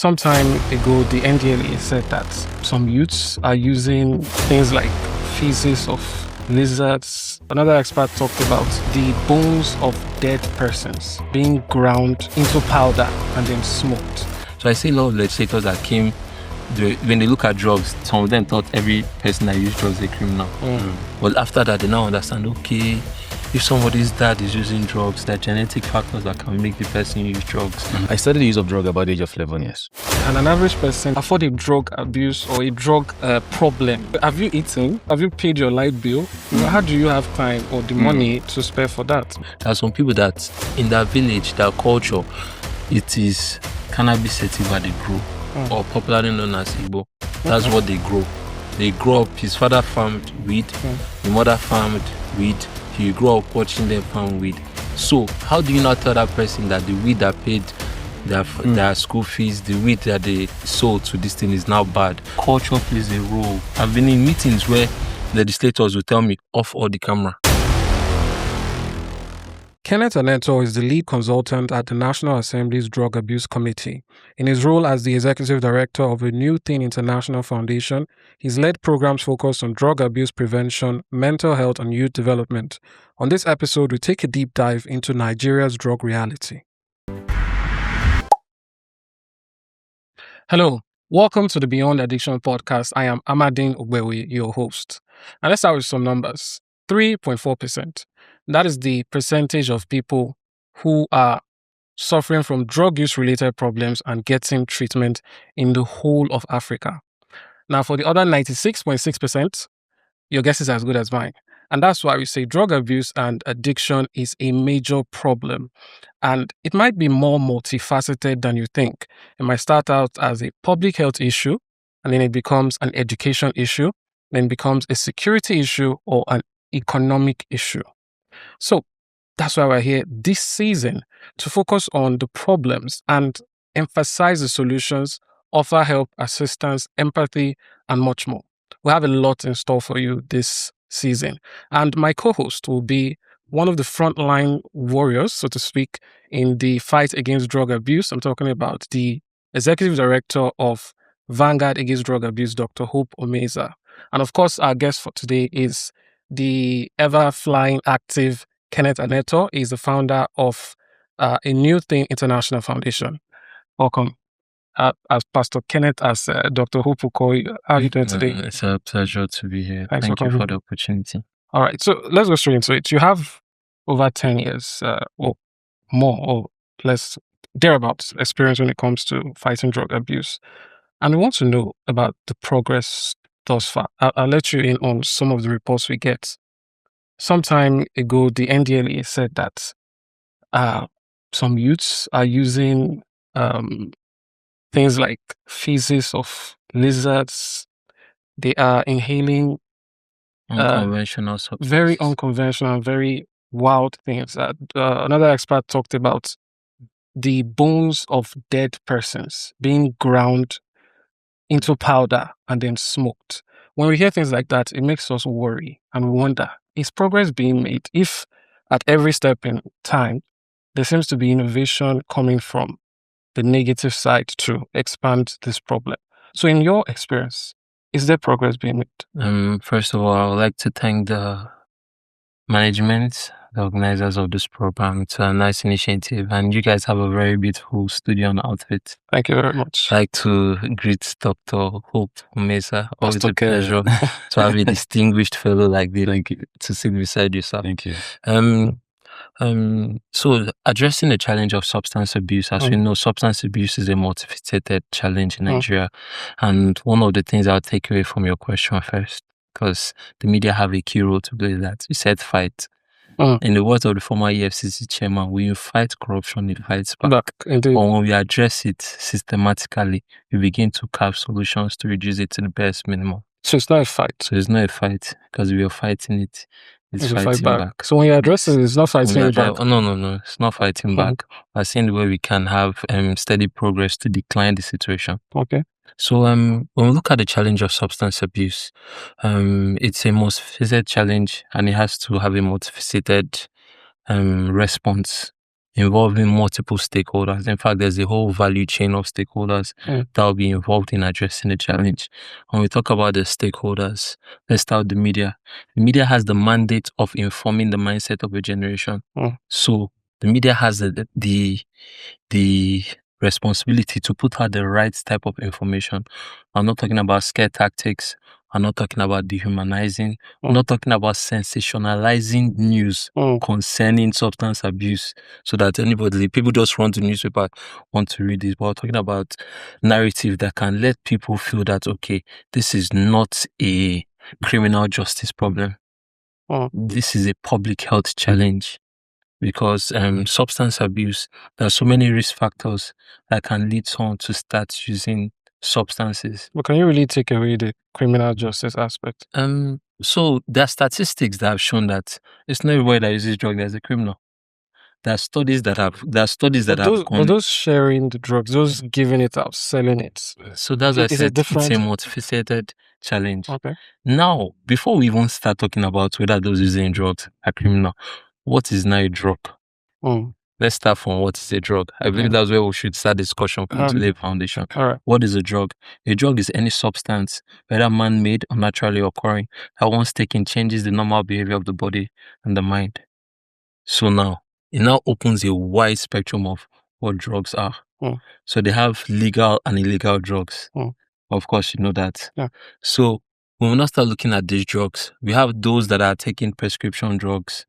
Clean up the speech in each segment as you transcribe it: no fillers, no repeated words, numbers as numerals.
Some time ago, the NDLA said that some youths are using things like feces of lizards. Another expert talked about the bones of dead persons being ground into powder and then smoked. So I see a lot of legislators that came, when they look at drugs, some of them thought every person that used drugs is a criminal. But after that, they now understand, okay, if somebody's dad is using drugs, there are genetic factors that can make the person use drugs. I started the use of drug about the age of 11 years. Can an average person afford a drug abuse or a drug problem? Have you eaten? Have you paid your light bill? How do you have time or the money to spare for that? There are some people that in their village, their culture, it is cannabis sativa they grow, or popularly known as Igbo. That's what they grow. They grow up, his father farmed weed, the mother farmed weed. You grow up watching them farm weed. So how do you not tell that person that the weed that paid their school fees, the weed that they sold to this thing is now bad? Culture plays a role. I've been in meetings where legislators will tell me, off all the camera. Kenneth Anetor is the lead consultant at the National Assembly's Drug Abuse Committee. In his role as the executive director of a New Thing International Foundation, he's led programs focused on drug abuse prevention, mental health, and youth development. On this episode, we take a deep dive into Nigeria's drug reality. Hello, welcome to the Beyond Addiction podcast. I am Amadin Ogbewe, your host. And let's start with some numbers. 3.4%. That is the percentage of people who are suffering from drug use related problems and getting treatment in the whole of Africa. Now, for the other 96.6%, your guess is as good as mine. And that's why we say drug abuse and addiction is a major problem. And it might be more multifaceted than you think. It might start out as a public health issue, and then it becomes an education issue, then becomes a security issue or an economic issue. So that's why we're here this season to focus on the problems and emphasize the solutions, offer help, assistance, empathy, and much more. We have a lot in store for you this season. And my co-host will be one of the frontline warriors, so to speak, in the fight against drug abuse. I'm talking about the executive director of Vanguard Against Drug Abuse, Dr. Hope Omeiza. And of course, our guest for today is the ever-flying active Kenneth Anetor. Is the founder of a New Thing International Foundation. Welcome. As Pastor Kenneth, as Dr. Hope will call you. How are you doing today? It's a pleasure to be here. Thanks Thank for you coming. for the opportunity. All right, so let's go straight into it. You have over 10 years or more or less, thereabouts, experience when it comes to fighting drug abuse. And we want to know about the progress thus far. I'll let you in on some of the reports we get. Some time ago, the NDLA said that some youths are using things like feces of lizards. They are inhaling Unconventional substances. very unconventional, very wild things. Another expert talked about the bones of dead persons being ground into powder and then smoked. When we hear things like that, it makes us worry and we wonder, is progress being made? If at every step in time, there seems to be innovation coming from the negative side to expand this problem. So in your experience, is there progress being made? First of all, I would like to thank the management, the organizers of this program. It's a nice initiative, and you guys have a very beautiful studio and outfit. Thank you very much. I'd like to greet Dr. Hope Omeiza. Always Pastor a pleasure to have a distinguished fellow like this. Thank you. To sit beside you, sir. Thank you. So addressing the challenge of substance abuse, as we know, substance abuse is a multifaceted challenge in Nigeria. And one of the things I'll take away from your question first, because the media have a key role to play, that you said fight. In the words of the former EFCC chairman, when you fight corruption, it fights back. Indeed. Or when we address it systematically, we begin to carve solutions to reduce it to the best minimum. So it's not a fight. So it's not a fight, because we are fighting it. It's a fighting fight back. So when you address it, it's not fighting it back. No. It's not fighting back. We're seeing the way we can have steady progress to decline the situation. Okay. So when we look at the challenge of substance abuse, it's a multifaceted challenge, and it has to have a multifaceted response. involving multiple stakeholders. In fact, there's a whole value chain of stakeholders that will be involved in addressing the challenge. When we talk about the stakeholders, let's start with the media. The media has the mandate of informing the mindset of a generation. So the media has the responsibility to put out the right type of information. I'm not talking about scare tactics. I'm not talking about dehumanizing. I'm not talking about sensationalizing news concerning substance abuse so that people just run to the newspaper, want to read this. But we're talking about narrative that can let people feel that, okay, this is not a criminal justice problem. This is a public health challenge. Because substance abuse, there are so many risk factors that can lead someone to start using substances. But can you really take away the criminal justice aspect? So there are statistics that have shown that it's not everybody that uses drugs that's a criminal. There are studies that have But those sharing the drugs, those giving it out, selling it. So that's why I said it's a multifaceted challenge. Okay. Now, before we even start talking about whether those using drugs are criminal, what is now a drug? Let's start from what is a drug. I believe that's where we should start discussion from to lay a foundation. All right. What is a drug? A drug is any substance, whether man-made or naturally occurring, that once taken changes the normal behavior of the body and the mind. So now, it now opens a wide spectrum of what drugs are. So they have legal and illegal drugs. Of course, you know that. Yeah. So when we now start looking at these drugs, we have those that are taking prescription drugs.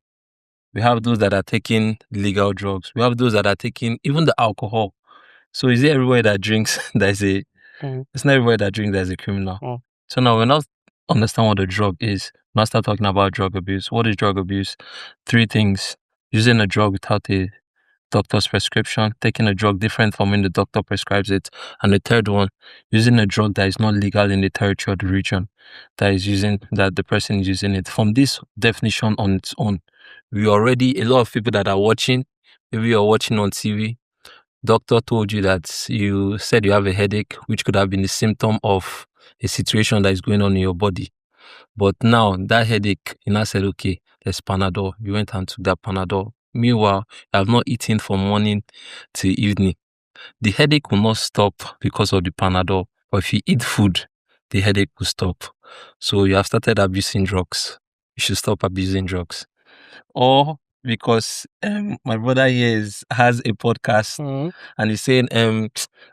We have those that are taking legal drugs. We have those that are taking even the alcohol. So is it everywhere that drinks it's not everywhere that drinks there's a criminal. So now we're not understand what a drug is. We're not start talking about drug abuse. What is drug abuse? 3 things. Using a drug without a doctor's prescription, taking a drug different from when the doctor prescribes it. And the third one, using a drug that is not legal in the territory or the region that the person is using it. From this definition on its own, a lot of people that are watching, maybe you're watching on TV, doctor told you that you said you have a headache, which could have been a symptom of a situation that is going on in your body. But now that headache, you now said, okay, there's Panadol. You went and took that Panadol. Meanwhile, you have not eaten from morning to evening. The headache will not stop because of the Panadol. But if you eat food, the headache will stop. So you have started abusing drugs. You should stop abusing drugs. Or because my brother here has a podcast and he's saying,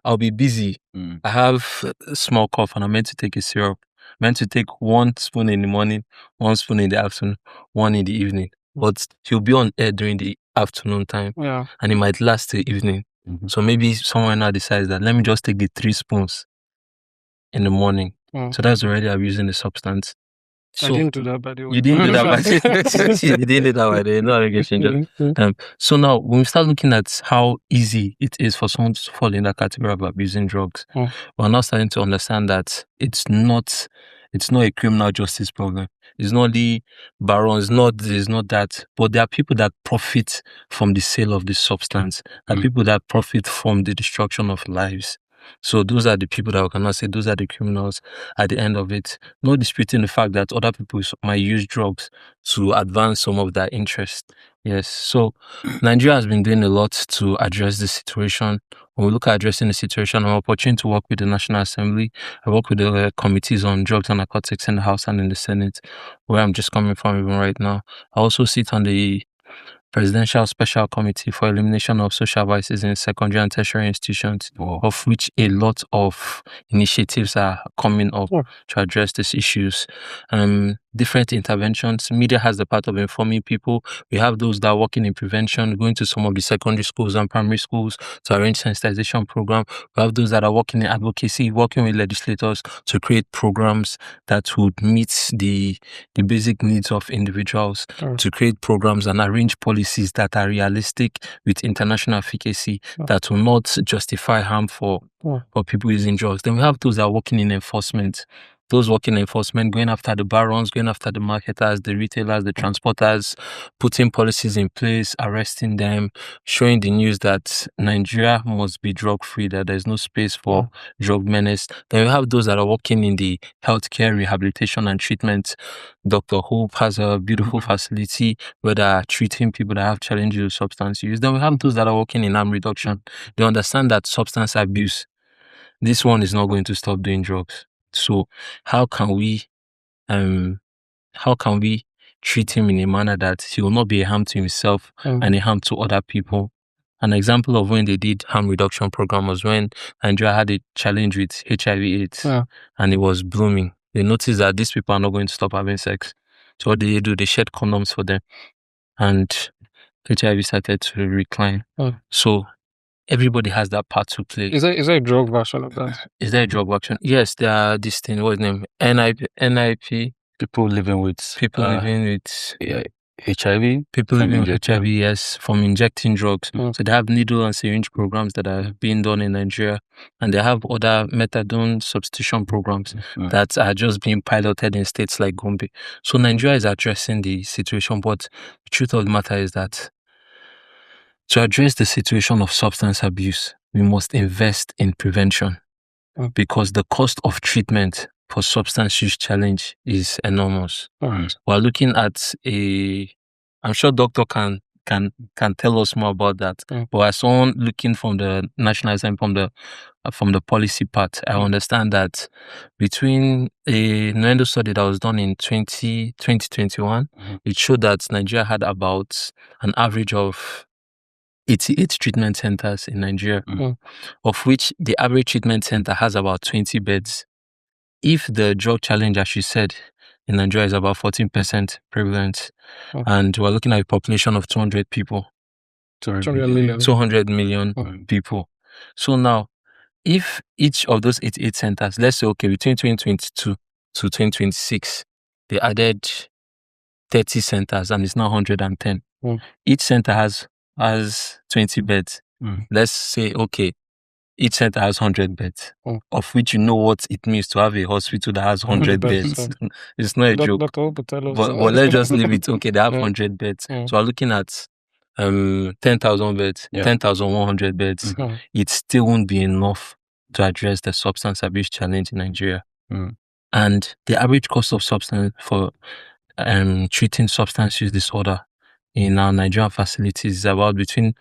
I'll be busy. I have a small cough and I'm meant to take a syrup. I'm meant to take 1 spoon in the morning, 1 spoon in the afternoon, 1 in the evening. But he'll be on air during the afternoon time. Yeah. And it might last till evening. So maybe someone now decides that let me just take the 3 spoons in the morning. So that's already abusing the substance. So, I didn't do that, by the way. You didn't do that, by the way. You didn't do that, by the way. No allegation. So now, when we start looking at how easy it is for someone to fall in that category of abusing drugs, we're now starting to understand that it's not a criminal justice problem. It's not the barons, it's not that. But there are people that profit from the sale of this substance. There are people that profit from the destruction of lives. So those are the people that we cannot say those are the criminals at the end of it. No disputing the fact that other people might use drugs to advance some of their interests. Yes. So Nigeria has been doing a lot to address this situation. When we look at addressing the situation, I'm opportunity to work with the National Assembly. I work with the committees on drugs and narcotics in the House and in the Senate, where I'm just coming from even right now. I also sit on the Presidential Special Committee for Elimination of Social Vices in Secondary and Tertiary Institutions, of which a lot of initiatives are coming up to address these issues. Different interventions. Media has the part of informing people. We have those that are working in prevention, going to some of the secondary schools and primary schools to arrange sensitization program. We have those that are working in advocacy, working with legislators to create programs that would meet the basic needs of individuals, to create programs and arrange policies that are realistic with international efficacy, that will not justify harm for people using drugs. Then we have those that are working in enforcement, those working in enforcement, going after the barons, going after the marketers, the retailers, the transporters, putting policies in place, arresting them, showing the news that Nigeria must be drug-free, that there's no space for drug menace. Then we have those that are working in the healthcare, rehabilitation and treatment. Dr. Hope has a beautiful facility where they are treating people that have challenges with substance use. Then we have those that are working in harm reduction. They understand that substance abuse, this one is not going to stop doing drugs. So how can we treat him in a manner that he will not be a harm to himself and a harm to other people? An example of when they did harm reduction program was when Nigeria had a challenge with HIV/AIDS and it was blooming. They noticed that these people are not going to stop having sex. So what did they do? They shed condoms for them, and HIV started to recline. So everybody has that part to play. Is there a drug version of that? Is there a drug version? Yes, there are this thing. What's the name? NIP. People living with HIV. People living with HIV, yes, from injecting drugs. So they have needle and syringe programs that are being done in Nigeria, and they have other methadone substitution programs that are just being piloted in states like Gombe. So Nigeria is addressing the situation, but the truth of the matter is that to address the situation of substance abuse, we must invest in prevention because the cost of treatment for substance use challenge is enormous. We're looking at I'm sure doctor can tell us more about that. But as someone looking from the national exam, from the policy part, I understand that between a Nuendo study that was done in 2021, it showed that Nigeria had about an average of 88 treatment centers in Nigeria, of which the average treatment center has about 20 beds. If the drug challenge, as you said, in Nigeria is about 14% prevalent, and we're looking at a population of 200 people. 200 million people. So now, if each of those 88 centers, let's say, okay, between 2022 to 2026, they added 30 centers and it's now 110. Each center has 20 beds. Let's say, okay, each center has 100 beds, of which you know what it means to have a hospital that has 100 beds. It's not a joke. But let's just leave it. Okay, they have 100 beds. So we're looking at 10,000 beds, 10,100 beds. It still won't be enough to address the substance abuse challenge in Nigeria. And the average cost of substance for treating substance use disorder in our Nigerian facilities is about between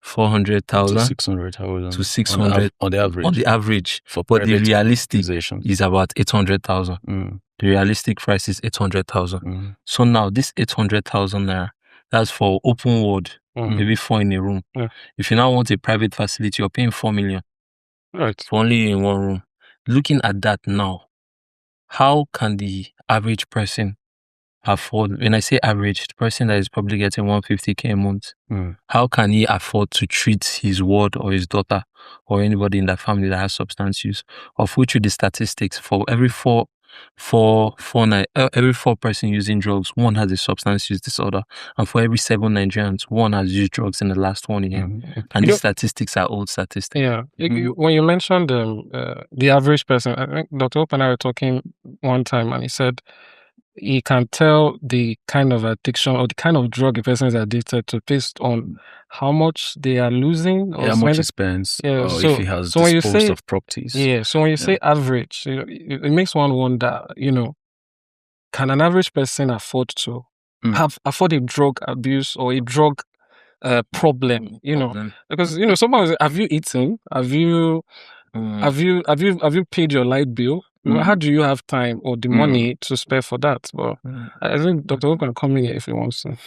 400,000 to 600,000 to 600 on the average. On the average, but the realistic is about 800,000. The realistic price is 800,000. So now this 800,000 naira, that's for open ward, maybe 4 in a room. If you now want a private facility, you're paying 4 million, right, for only in one room. Looking at that now, how can the average person afford? When I say average, the person that is probably getting 150K a month, how can he afford to treat his ward or his daughter or anybody in that family that has substance use? Of which, with the statistics, for every four person using drugs, one has a substance use disorder, and for every 7 Nigerians, one has used drugs in the last 1 year. And these statistics are old statistics. When you mentioned the average person, I think Dr. Hope and I were talking one time, and he said he can tell the kind of addiction or the kind of drug a person is addicted to based on how much they are losing, or how much he spends, or if he has disposed of properties. So when you say average, it makes one wonder, can an average person afford to afford a drug abuse or a drug problem? Because someone will say, have you eaten? Have you paid your light bill? How do you have time or the money to spare for that? Well, I think Dr. Hope can come in here if he wants to.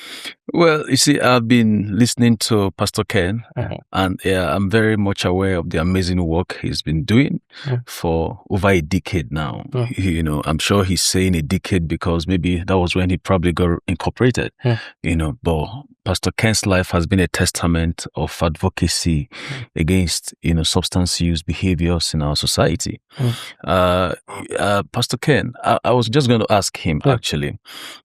Well, you see, I've been listening to Pastor Ken, and I'm very much aware of the amazing work he's been doing for over a decade now. I'm sure he's saying a decade because maybe that was when he probably got incorporated. But Pastor Ken's life has been a testament of advocacy against, substance use behaviors in our society. Pastor Ken, I was just going to ask him, actually,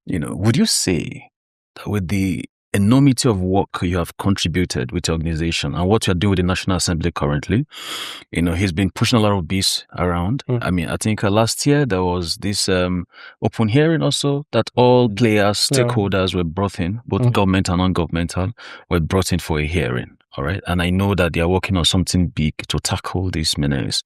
would you say that with the enormity of work you have contributed with your organization and what you're doing with the National Assembly currently. He's been pushing a lot of this around. I mean, I think last year there was this open hearing also that all players, stakeholders were brought in, both government and non-governmental, were brought in for a hearing. All right. And I know that they are working on something big to tackle these menace.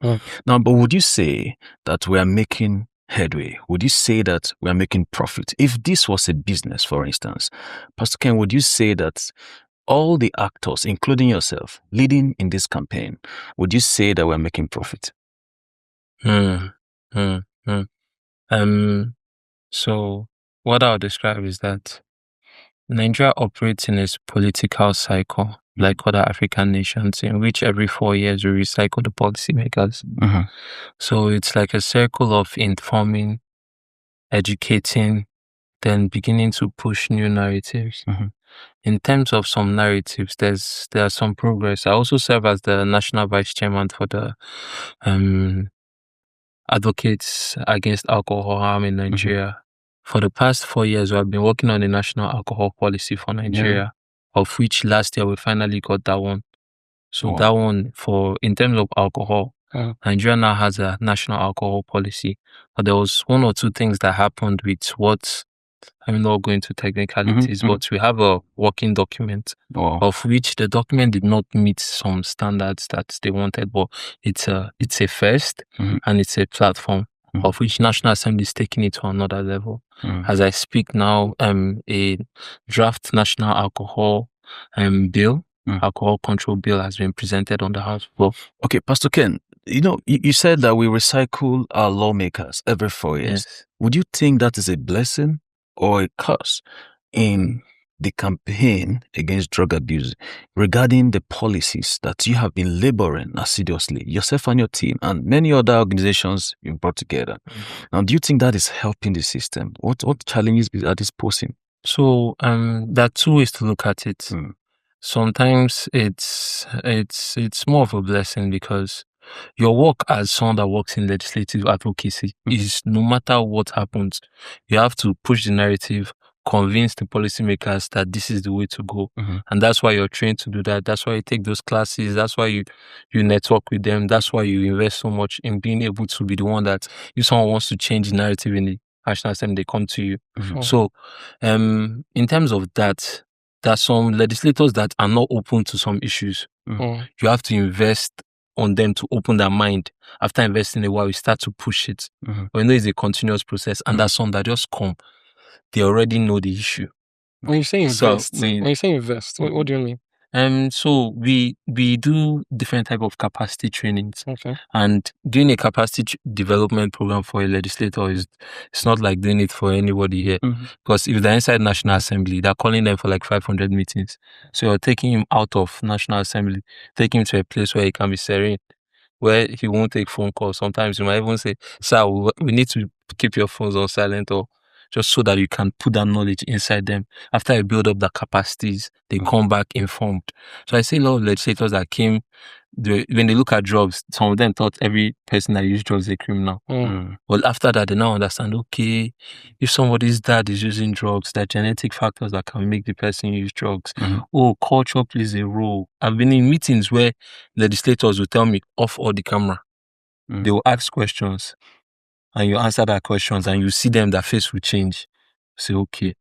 Now, but would you say that we are making headway? Would you say that we are making profit? If this was a business, for instance, Pastor Ken, would you say that all the actors, including yourself, leading in this campaign, would you say that we're making profit? So what I'll describe is that Nigeria operates in its political cycle, like other African nations, in which every 4 years we recycle the policymakers. So it's like a circle of informing, educating, then beginning to push new narratives. In terms of some narratives, there's some progress. I also serve as the national vice chairman for the Advocates Against Alcohol Harm in Nigeria. For the past 4 years, we have been working on the national alcohol policy for Nigeria, of which last year we finally got that one. So that one, in terms of alcohol, Nigeria now has a national alcohol policy. But there was 1 or 2 things that happened with what, I'm not going to technicalities, but we have a working document of which the document did not meet some standards that they wanted, but it's a first and it's a platform of which National Assembly is taking it to another level. As I speak now, a draft national alcohol bill, alcohol control bill, has been presented on the House floor. Okay, Pastor Ken, you said that we recycle our lawmakers every 4 years. Yes. Would you think that is a blessing or a curse in the campaign against drug abuse regarding the policies that you have been laboring assiduously, yourself and your team and many other organizations you've brought together? Now, do you think that is helping the system? What challenges are this posing? So there are 2 ways to look at it. Sometimes it's more of a blessing because your work as someone that works in legislative advocacy is, no matter what happens, you have to push the narrative, convince the policymakers that this is the way to go. And that's why you're trained to do that. That's why you take those classes. That's why you network with them. That's why you invest so much in being able to be the one that, if someone wants to change the narrative in the National Assembly, they come to you. So in terms of that, there are some legislators that are not open to some issues. You have to invest on them to open their mind. After investing a while, you start to push it. But it's a continuous process, and there's some that just come. They already know the issue. When you say invest, what do you mean? So we do different type of capacity trainings. And doing a capacity development program for a legislator it's not like doing it for anybody here. Because if they're inside National Assembly, they're calling them for like 500 meetings. So you're taking him out of National Assembly, taking him to a place where he can be serene, where he won't take phone calls. Sometimes you might even say, sir, we need to keep your phones on silent, or just so that you can put that knowledge inside them. After you build up the capacities, they come back informed. So I see a lot of legislators that came, when they look at drugs, some of them thought every person that used drugs is a criminal. Well, after that, they now understand, okay, if somebody's dad is using drugs, there are genetic factors that can make the person use drugs. Culture plays a role. I've been in meetings where legislators will tell me, off all the camera. They will ask questions, and you answer that questions, and you see them, their face will change. Say, okay,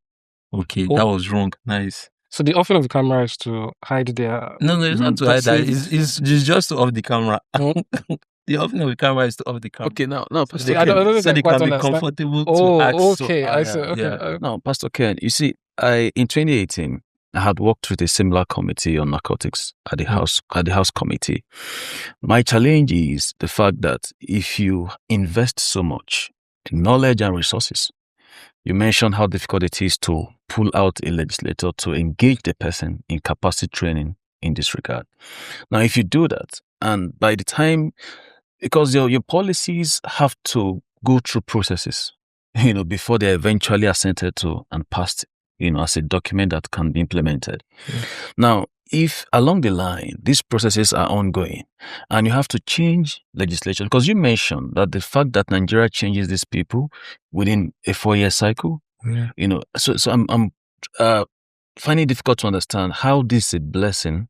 that was wrong. Nice. So the offing of the camera is to hide their... No, it's not to hide that. It's just to off the camera. The offing of the camera is to off the camera. Okay, now, Pastor Ken, Ken. They can be comfortable to ask. I see. Okay. Now, Pastor Ken, you see, in 2018, I had worked with a similar committee on narcotics at the House Committee. My challenge is the fact that if you invest so much in knowledge and resources, you mentioned how difficult it is to pull out a legislator to engage the person in capacity training in this regard. Now, if you do that, and by the time, because your policies have to go through processes, before they're eventually assented to and passed, as a document that can be implemented. Now, if along the line, these processes are ongoing and you have to change legislation, because you mentioned that the fact that Nigeria changes these people within a 4-year cycle, so I'm finding it difficult to understand how this is a blessing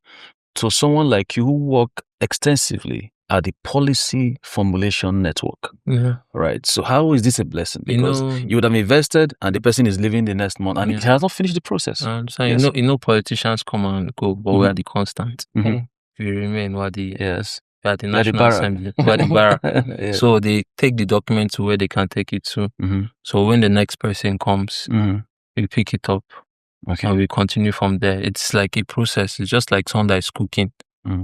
to someone like you who work extensively at the policy formulation network. Yeah. Right. So how is this a blessing? Because you would have invested and the person is leaving the next month and he has not finished the process. So yes. Politicians come and go, but we are the constant. We remain we are the National Assembly. We are the bar. So they take the document to where they can take it to. So when the next person comes, we pick it up. Okay. And we continue from there. It's like a process. It's just like someone that is cooking.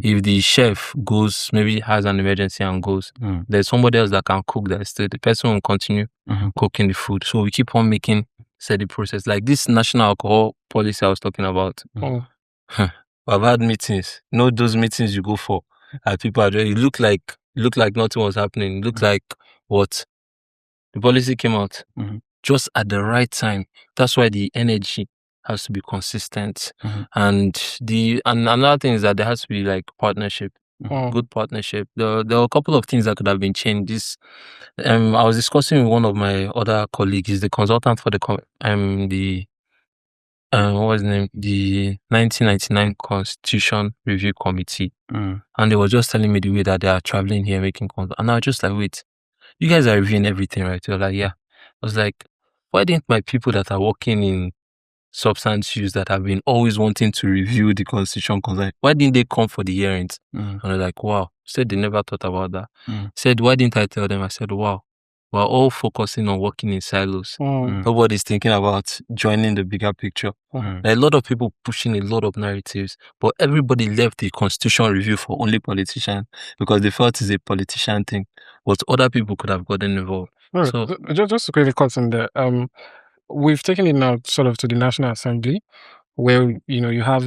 If the chef goes, maybe has an emergency and goes, there's somebody else that can cook that still. The person will continue cooking the food. So we keep on making steady process. Like this national alcohol policy I was talking about. I've had meetings. Those meetings you go for. And people are there. It looked like nothing was happening. It looked like what? The policy came out just at the right time. That's why the energy has to be consistent. And another thing is that there has to be like partnership, good partnership. There were a couple of things that could have been changed. I was discussing with one of my other colleagues, he's the consultant for the what was the name? The 1999 Constitution Review Committee. And they were just telling me the way that they are traveling here making content. And I was just like, wait, you guys are reviewing everything, right? They were like, yeah. I was like, why didn't my people that are working in substance use that have been always wanting to review the constitution, why didn't they come for the hearings? And I was like, wow. Said they never thought about that. Said, why didn't I tell them? I said, wow, we're all focusing on working in silos. Nobody's thinking about joining the bigger picture. There are a lot of people pushing a lot of narratives, but everybody left the constitution review for only politicians because they felt it's a politician thing, but other people could have gotten involved. Right. So just to quickly cut in there, we've taken it now sort of to the National Assembly, where you have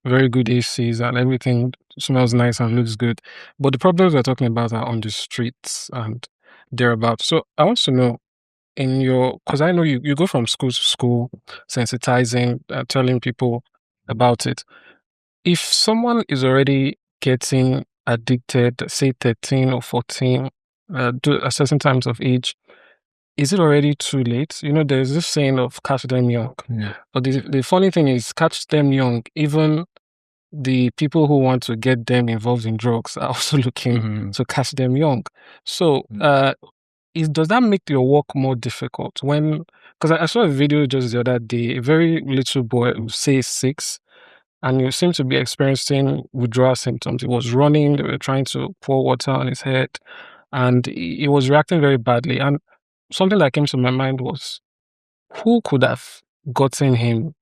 very good ACs and everything smells nice and looks good, but the problems we're talking about are on the streets and thereabouts. So I want to know, because I know you go from school to school, sensitizing, telling people about it. If someone is already getting addicted, say 13 or 14, at certain times of age, is it already too late? There's this saying of catch them young. But the funny thing is, catch them young, even the people who want to get them involved in drugs are also looking to catch them young. So does that make your work more difficult? Because I saw a video just the other day, a very little boy, say 6, and you seem to be experiencing withdrawal symptoms. He was running, they were trying to pour water on his head, and he was reacting very badly. And something that came to my mind was, who could have gotten him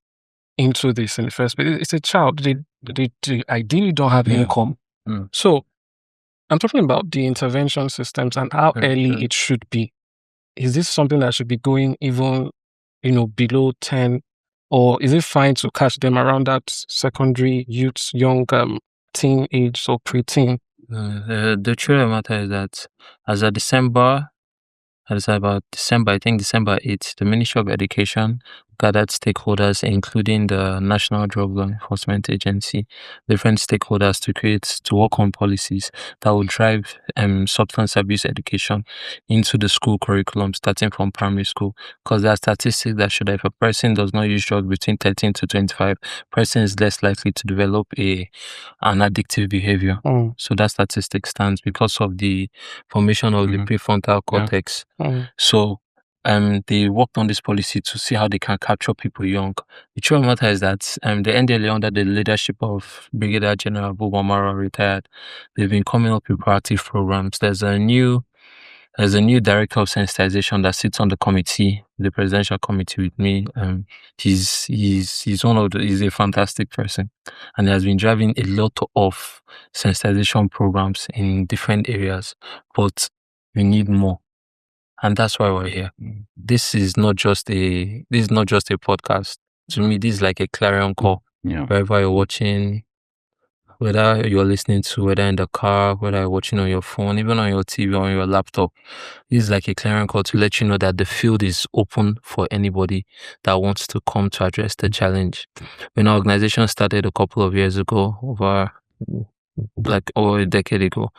into this in the first place? It's a child. They ideally don't have income. So I'm talking about the intervention systems and how early it should be. Is this something that should be going even, below 10? Or is it fine to catch them around that secondary youth, young teen age, so preteen? The truth of the matter is that as of December, I think December 8th, the Ministry of Education gathered stakeholders, including the National Drug Law Enforcement Agency, different stakeholders to work on policies that will drive substance abuse education into the school curriculum, starting from primary school. Because there are statistics that show that if a person does not use drugs between 13 to 25, person is less likely to develop an addictive behavior. So that statistic stands because of the formation of the prefrontal cortex. So they worked on this policy to see how they can capture people young. The truth of the matter is that the NDLA, under the leadership of Brigadier General Bubamara, retired, they've been coming up with proactive programs. There's a new director of sensitization that sits on the committee, the presidential committee with me. He's a fantastic person, and he has been driving a lot of sensitization programs in different areas, but we need more. And that's why we're here. This is not just a podcast. To me, this is like a clarion call. Wherever you're watching, whether you're listening to, whether in the car, whether you're watching on your phone, even on your TV or on your laptop, this is like a clarion call to let you know that the field is open for anybody that wants to come to address the challenge. When our organization started a couple of years ago, over a decade ago,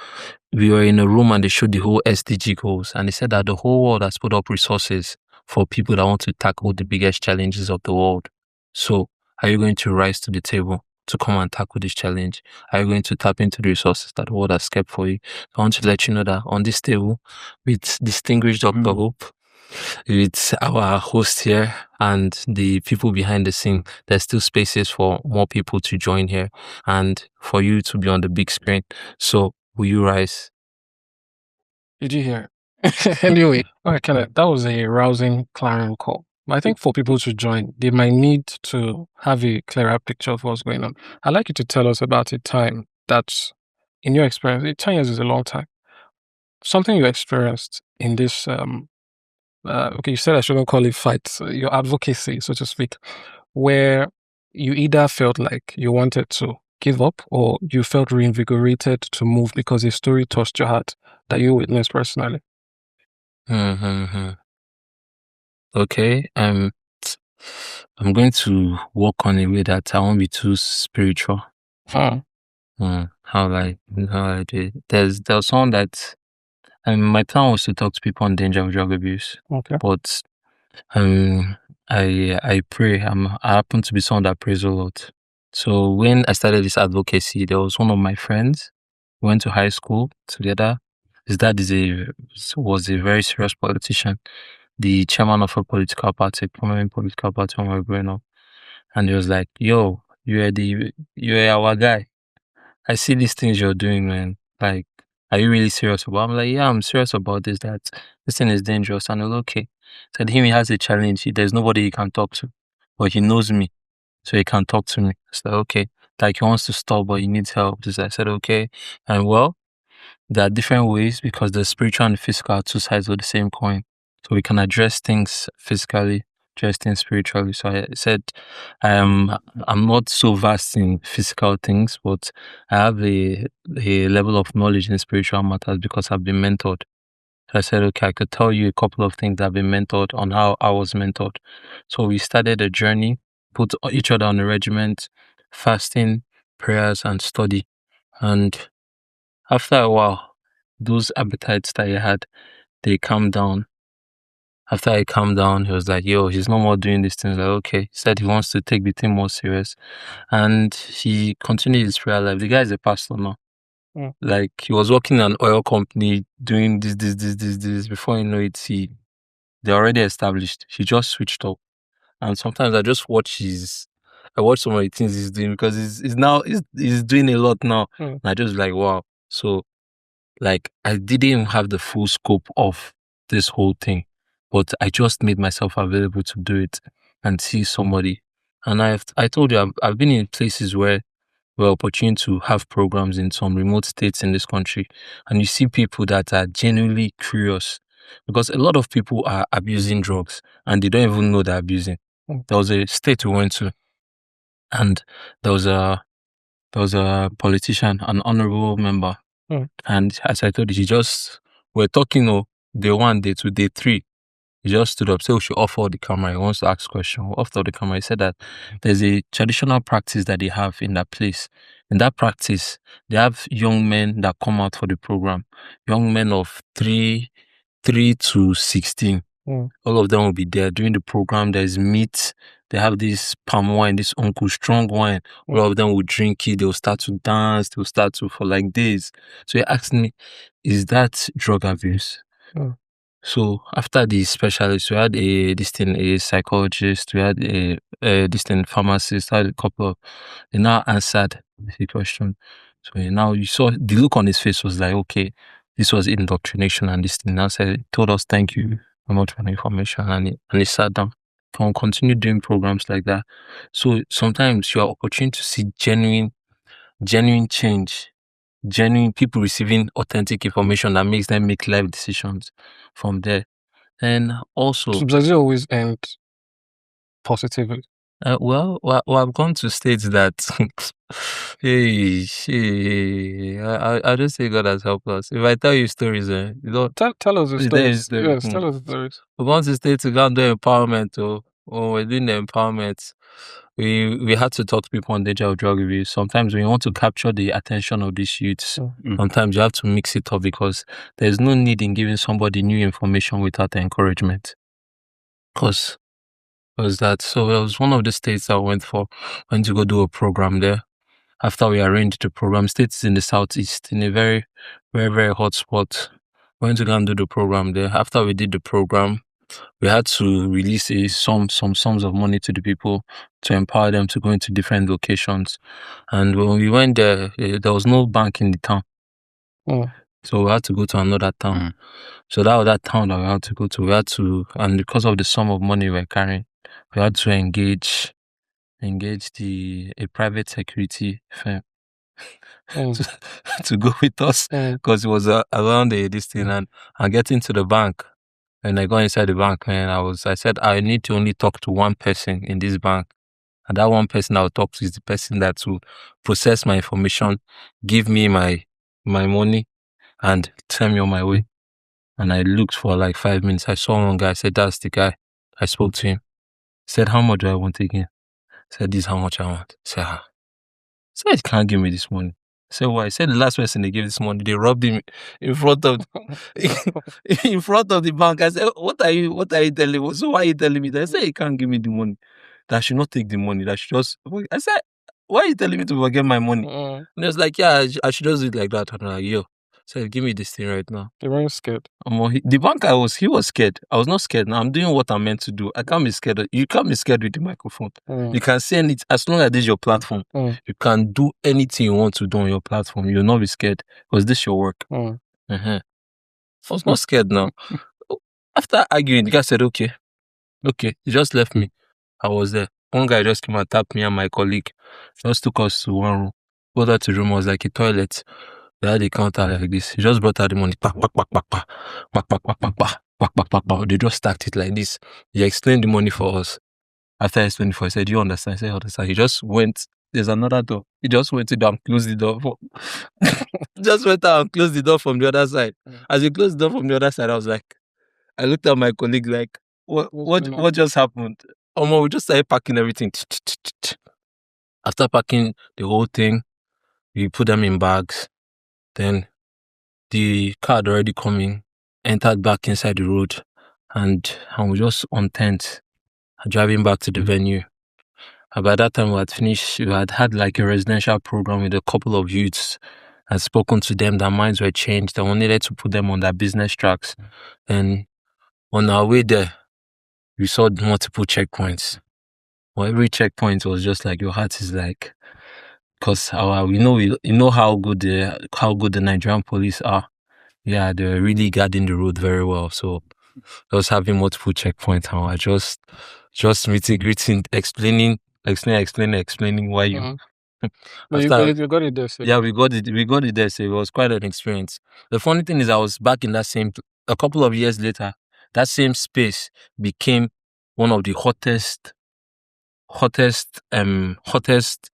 we were in a room and they showed the whole SDG goals, and they said that the whole world has put up resources for people that want to tackle the biggest challenges of the world. So Are you going to rise to the table to come and tackle this challenge? Are you going to tap into the resources that the world has kept for you? I want to let you know that on this table, with distinguished Dr. Hope, with our host here and the people behind the scene, there's still spaces for more people to join here and for you to be on the big screen. So will you rise? Did you hear? Anyway, okay, Kenneth, that was a rousing clarion call. I think for people to join, they might need to have a clearer picture of what's going on. I'd like you to tell us about a time that's, in your experience, 10 years is a long time. Something you experienced in this, okay, you said I shouldn't call it fight, your advocacy, so to speak, where you either felt like you wanted to give up or you felt reinvigorated to move because a story touched your heart that you witnessed personally. Okay, I'm going to work on a way that I won't be too spiritual. How I do it. There's someone that my plan was to talk to people on danger of drug abuse. Okay. But I pray. I happen to be someone that prays a lot. So when I started this advocacy, there was one of my friends. We went to high school together. His dad was a very serious politician, the chairman of a political party, prominent political party when we were growing up. And he was like, "Yo, you're our guy. I see these things you're doing, man. Like, are you really serious about it?" I'm like, "Yeah, I'm serious about this, that this thing is dangerous." And I was okay. Said him, he has a challenge. There's nobody he can talk to, but he knows me, so he can talk to me. I said, okay. Like, he wants to stop, but he needs help. I said, okay. And well, there are different ways because the spiritual and the physical are two sides of the same coin. So we can address things physically, address things spiritually. So I said, I'm not so vast in physical things, but I have a level of knowledge in spiritual matters because I've been mentored. So I said, okay, I could tell you a couple of things that I've been mentored on how I was mentored. So we started a journey, put each other on a regiment, fasting, prayers, and study. And after a while, those appetites that he had, they calmed down. After I calmed down, he was like, yo, he's no more doing these things. Like, okay. He said he wants to take the thing more serious. And he continued his prayer life. The guy is a pastor now. Like, he was working in an oil company, doing this. Before you know it, they're already established. He just switched up. And sometimes I just watch some of the things he's doing because he's doing a lot now. And I just like, wow. So, like, I didn't have the full scope of this whole thing, but I just made myself available to do it and see somebody. And I told you, I've been in places where we're opportune to have programs in some remote states in this country, and you see people that are genuinely curious because a lot of people are abusing drugs and they don't even know they're abusing. There was a state we went to, and there was a politician, an honorable member, and as I told you, we're talking day 1, day 2, day 3. He just stood up, said we should off all the camera. He wants to ask questions. We offed all the camera. He said that there's a traditional practice that they have in that place. In that practice, they have young men that come out for the program. Young men of 3 to 16. All of them will be there during the program. There's meat. They have this palm wine, this uncle strong wine. All of them will drink it. They'll start to dance. They'll start to for like days. So he asked me, is that drug abuse? So after the specialist, we had a psychologist, we had a pharmacist, had a couple of, they now answered the question. So now you saw the look on his face was like, okay, this was indoctrination, and this thing. Now told us thank you very much for the information, and he sat down. Can continue doing programs like that. So sometimes you are opportune to see genuine change, genuine people receiving authentic information that makes them make life decisions from there. And also, So does it always end positively? well, I've gone to states that, I just say God has helped us. If I tell you stories, you don't tell us the stories. Yes, tell us the stories. We've gone to states to go and do empowerment. When we're doing the empowerment, we had to talk to people on danger of drug abuse. Sometimes when you want to capture the attention of these youths, sometimes you have to mix it up because there's no need in giving somebody new information without encouragement. Because was that, so it was one of the states I went to go do a program there. After we arranged the program, states in the southeast, in a very, very, very hot spot. Went to go and do the program there. After we did the program, we had to release some sums of money to the people to empower them to go into different locations. And when we went there, there was no bank in the town. So we had to go to another town. So that was that town that we had to go to. We had to, and because of the sum of money we were carrying, we had to engage a private security firm to go with us, because it was around this thing, and getting to the bank. And I got inside the bank, man, I said, I need to only talk to one person in this bank. And that one person I'll talk to is the person that will process my information, give me my money, and tell me on my way. And I looked for like 5 minutes. I saw one guy. I said, that's the guy. I spoke to him. He said, how much do I want again? I said, this is how much I want. He said, so he can't give me this money. I said, why? He said, the last person they gave this money, they robbed him in front of the bank. I said, what are you telling me? So why are you telling me that? I said, he can't give me the money. That I should not take the money. That I should just... I said, why are you telling me to forget my money? And he was like, yeah, I should just do it like that. And I'm like, yo. So give me this thing right now. You weren't scared? The banker he was scared. I was not scared. Now I'm doing what I'm meant to do. I can't be scared. You can't be scared with the microphone. You can say it as long as this is your platform. You can do anything you want to do on your platform. You'll not be scared because this is your work. I was not scared now. After arguing, the guy said, okay. He just left me. I was there. One guy just came and tapped me and my colleague. Just took us to one room. Go to the room, was like a toilet. They had a counter like this. He just brought out the money. They just stacked it like this. He explained the money for us. After I explained it for us, I said, do you understand? I said, I understand. He just went, there's another door. He just went to and closed the door. Just went out and closed the door from the other side. As he closed the door from the other side, I looked at my colleague like, what just happened? We just started packing everything. After packing the whole thing, we put them in bags. Then the car had already coming, entered back inside the road, and we just on tent, driving back to the venue. And by that time we had finished, we had like a residential program with a couple of youths. I'd spoken to them, their minds were changed. I wanted to put them on their business tracks. And on our way there, we saw multiple checkpoints. Well, every checkpoint was just like, your heart is like, because we know how good the Nigerian police are. Yeah, they're really guarding the road very well. So I was having multiple checkpoints, and I just meeting, greeting, explaining why you. But you got it there. Yeah, we got it there. So it was quite an experience. The funny thing is, I was back in that a couple of years later. That same space became one of the hottest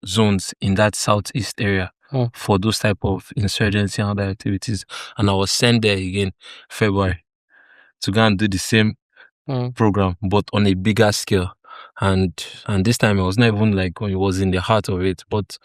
zones in that southeast area for those type of insurgency and other activities. And I was sent there again February to go and do the same program, but on a bigger scale. And this time it was not even like when it was in the heart of it. But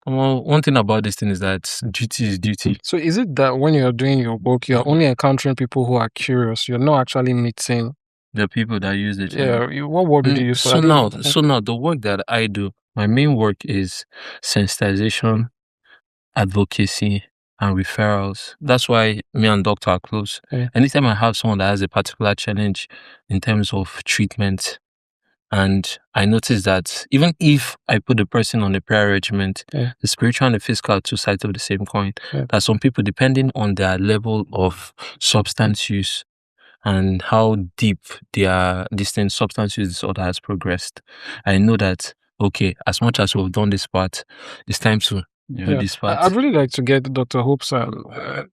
one thing about this thing is that duty is duty. So is it that when you're doing your work, you're only encountering people who are curious? You're not actually meeting the people that use it. Yeah, what word do you use? So now the work that I do, my main work is sensitization, advocacy, and referrals. That's why me and Doctor are close. Anytime I have someone that has a particular challenge in terms of treatment, and I notice that even if I put the person on a prayer regimen, the spiritual and the physical are two sides of the same coin. That some people, depending on their level of substance use and how deep their distant substance use disorder has progressed, I know that, okay, as much as we've done this part, it's time to do this part. I'd really like to get Dr. Hope's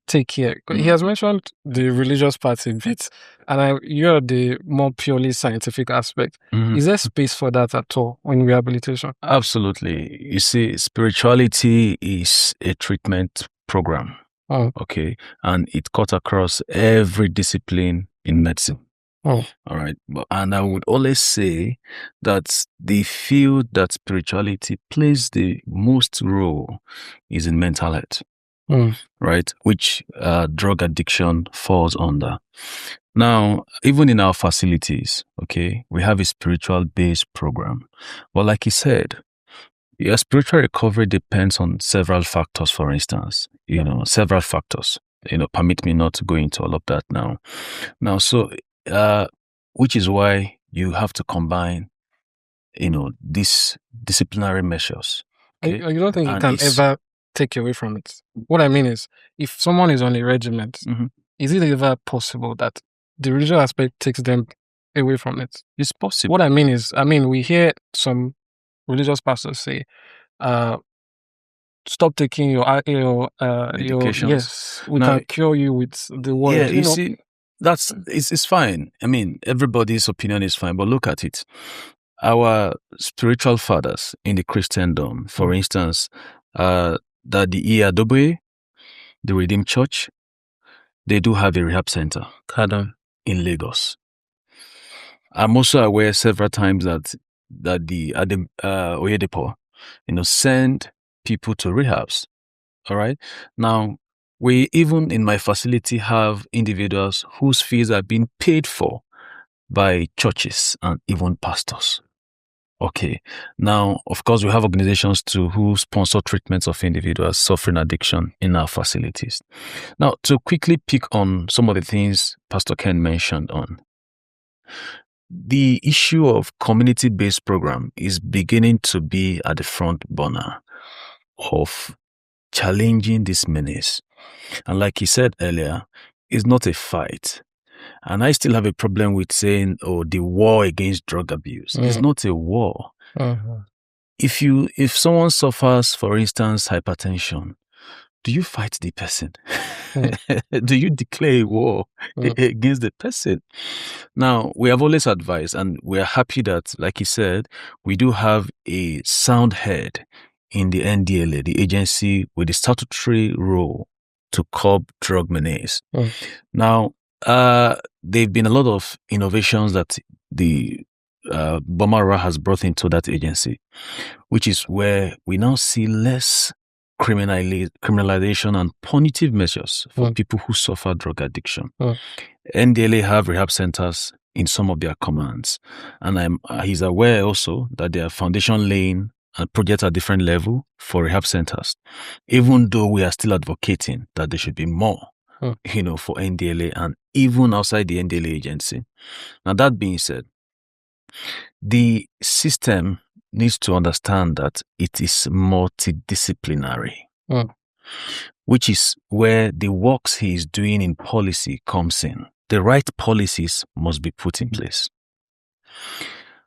take here. He has mentioned the religious part a bit, and you're the more purely scientific aspect. Is there space for that at all in rehabilitation? Absolutely. You see, spirituality is a treatment program. Okay, and it cuts across every discipline in medicine. All right. And I would always say that the field that spirituality plays the most role is in mental health, right? Which drug addiction falls under. Now, even in our facilities, okay, we have a spiritual-based program. But like you said, your spiritual recovery depends on several factors, for instance, several factors. Permit me not to go into all of that now. So, which is why you have to combine, these disciplinary measures. Okay? You don't think you can ever take away from it? What I mean is, if someone is on a regiment, is it ever possible that the religious aspect takes them away from it? It's possible. What I mean is, we hear some religious pastors say, stop taking your medications. Yes, we can cure you with the word. Yeah, you see, it's fine. I mean, everybody's opinion is fine, but look at it. Our spiritual fathers in the Christendom, for instance, that the Ogbewe, the Redeemed Church, they do have a rehab center in Lagos. I'm also aware several times that the Oyedepo, send people to rehabs. All right. Now, we even in my facility have individuals whose fees are being paid for by churches and even pastors. Okay. Now, of course, we have organizations too who sponsor treatments of individuals suffering addiction in our facilities. Now, to quickly pick on some of the things Pastor Ken mentioned on, the issue of community-based program is beginning to be at the front burner of challenging this menace. And like he said earlier, it's not a fight. And I still have a problem with saying, the war against drug abuse. It's not a war. If someone suffers, for instance, hypertension, do you fight the person? Do you declare a war against the person? Now, we have always advised, and we are happy that, like he said, we do have a sound head in the NDLA, the agency with the statutory role to curb drug menace. Now, there have been a lot of innovations that the Bomara has brought into that agency, which is where we now see less criminalization and punitive measures for people who suffer drug addiction. NDLA have rehab centers in some of their commands, and he's aware also that there are foundation laying and projects at different level for rehab centers, even though we are still advocating that there should be more, for NDLA and even outside the NDLA agency. Now, that being said, the system needs to understand that it is multidisciplinary, which is where the works he is doing in policy comes in. The right policies must be put in place.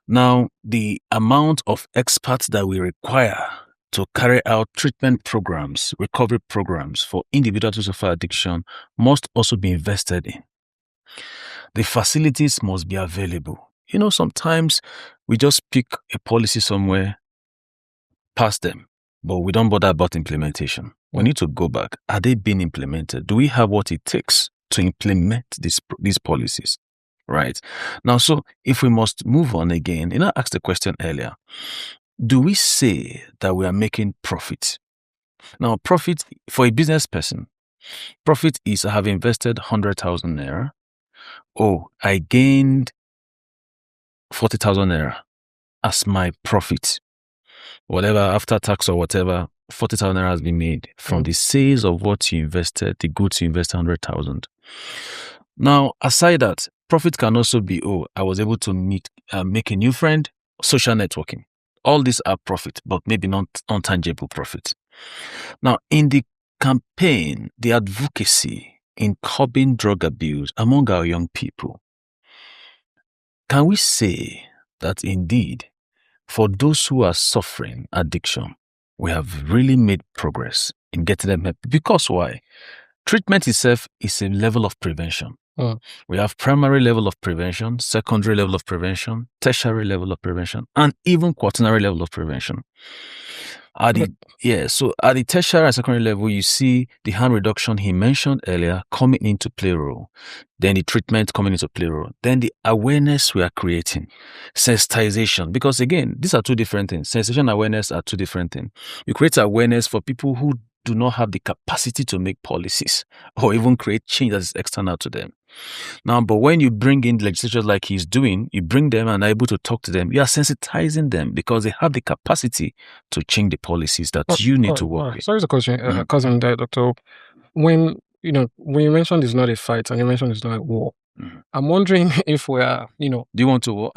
Now, the amount of experts that we require to carry out treatment programs, recovery programs for individuals who suffer addiction must also be invested in. The facilities must be available. Sometimes we just pick a policy somewhere, pass them, but we don't bother about implementation. We need to go back. Are they being implemented? Do we have what it takes to implement these policies? Right. Now, so if we must move on again, I asked the question earlier, do we say that we are making profit? Now, profit for a business person, profit is I have invested 100,000 naira. I gained 40,000 naira as my profit. Whatever, after tax or whatever, 40,000 naira has been made from the sales of what you invested, the goods you invested 100,000. Now, aside that, profit can also be, I was able to make a new friend, social networking. All these are profit, but maybe not untangible profit. Now, in the campaign, the advocacy in curbing drug abuse among our young people, can we say that indeed, for those who are suffering addiction, we have really made progress in getting them help? Because why? Treatment itself is a level of prevention. We have primary level of prevention, secondary level of prevention, tertiary level of prevention, and even quaternary level of prevention. So at the tertiary and secondary level, you see the harm reduction he mentioned earlier coming into play role. Then the treatment coming into play role. Then the awareness we are creating, sensitization. Because again, these are two different things. Sensitization and awareness are two different things. You create awareness for people who do not have the capacity to make policies or even create change that is external to them. Now, but when you bring in legislators like he's doing, you bring them and are able to talk to them, you are sensitizing them because they have the capacity to change the policies that you need to work with. Sorry to cousin there, Doctor. When you mentioned it's not a fight and you mentioned it's not a war, I'm wondering if we are, Do you want to war?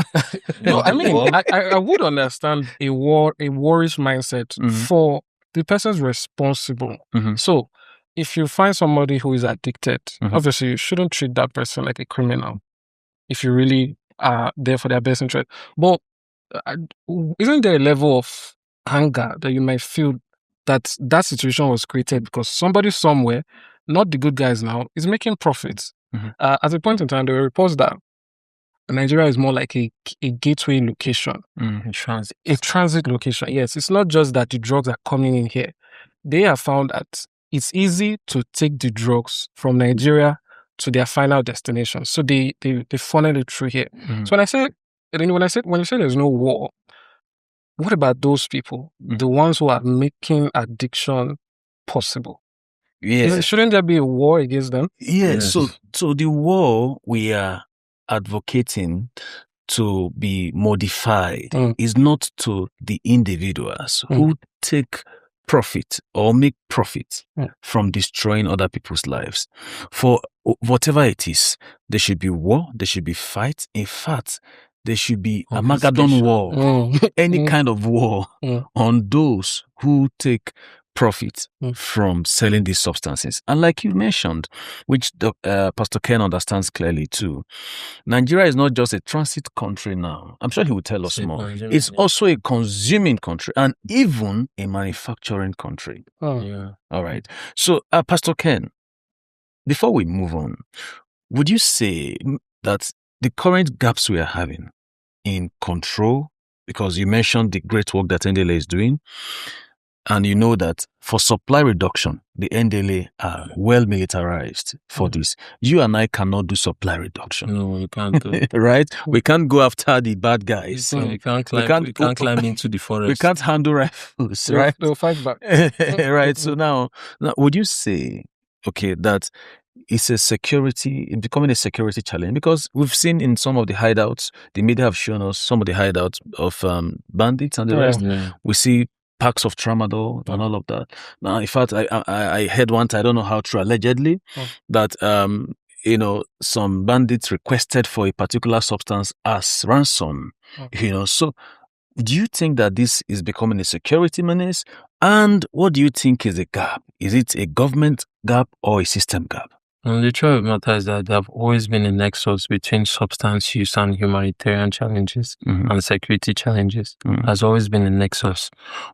No, I mean, I would understand a warish mindset for the persons responsible. So, if you find somebody who is addicted, obviously you shouldn't treat that person like a criminal if you really are there for their best interest. But isn't there a level of anger that you might feel that situation was created because somebody somewhere, not the good guys now, is making profits? At a point in time, there were reports that Nigeria is more like a gateway location. A transit location. Yes, it's not just that the drugs are coming in here. They have found that it's easy to take the drugs from Nigeria to their final destination. So they funnel it through here. So when you say there's no war, what about those people? The ones who are making addiction possible? Yes. Shouldn't there be a war against them? Yes. So the war we are advocating to be modified is not to the individuals who take profit or make profit from destroying other people's lives. For whatever it is, there should be war, there should be fight. In fact, there should be a Armageddon war, any kind of war on those who take profit from selling these substances. And like you mentioned, which Pastor Ken understands clearly too, Nigeria is not just a transit country now. I'm sure he will tell us more. It's also a consuming country and even a manufacturing country. All right. So, Pastor Ken, before we move on, would you say that the current gaps we are having in control, because you mentioned the great work that NDLA is doing, and you know that for supply reduction, the NDLA are well militarized for this. You and I cannot do supply reduction. No, we can't do it. Right? We can't go after the bad guys. We can't climb into the forest. We can't handle rifles, right? They'll fight back. Right. So now, would you say, that it's becoming a security challenge? Because we've seen in some of the hideouts, the media have shown us some of the hideouts of bandits and the rest. We see packs of tramadol and all of that. Now, in fact, I heard once, I don't know how true, allegedly, that some bandits requested for a particular substance as ransom. So do you think that this is becoming a security menace? And what do you think is a gap? Is it a government gap or a system gap? And the truth of the matter is that there have always been a nexus between substance use and humanitarian challenges and security challenges. There's always been a nexus.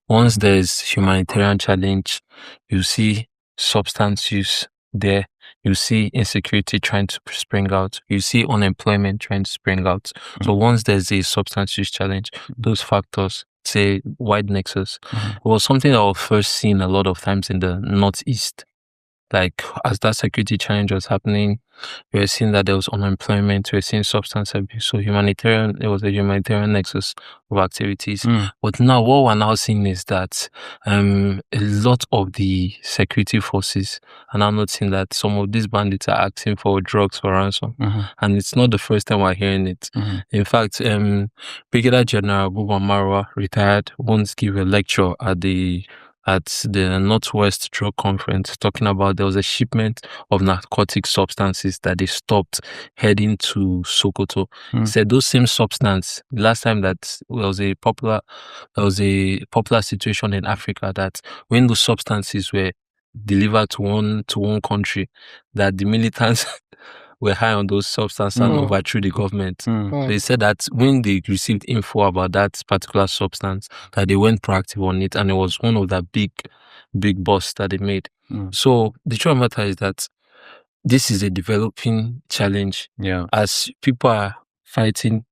Once there's humanitarian challenge, you see substance use there. You see insecurity trying to spring out. You see unemployment trying to spring out. So once there's a substance use challenge, those factors, it's a wide nexus. It was something that was first seen a lot of times in the Northeast. Like, as that security challenge was happening, we were seeing that there was unemployment, we were seeing substance abuse. So there was a humanitarian nexus of activities. But now what we're now seeing is that a lot of the security forces are now noticing that some of these bandits are asking for drugs for ransom. And it's not the first time we're hearing it. In fact, Brigadier General Buba Marwa, retired, once gave a lecture at the Northwest Drug Conference, talking about there was a shipment of narcotic substances that they stopped heading to Sokoto. He said those same substance, last time that there was a popular situation in Africa that when those substances were delivered to one country, that the militants were high on those substances and overthrew the government. So they said that when they received info about that particular substance, that they went proactive on it, and it was one of the big busts that they made. So the truth of the matter is that this is a developing challenge. As people are fighting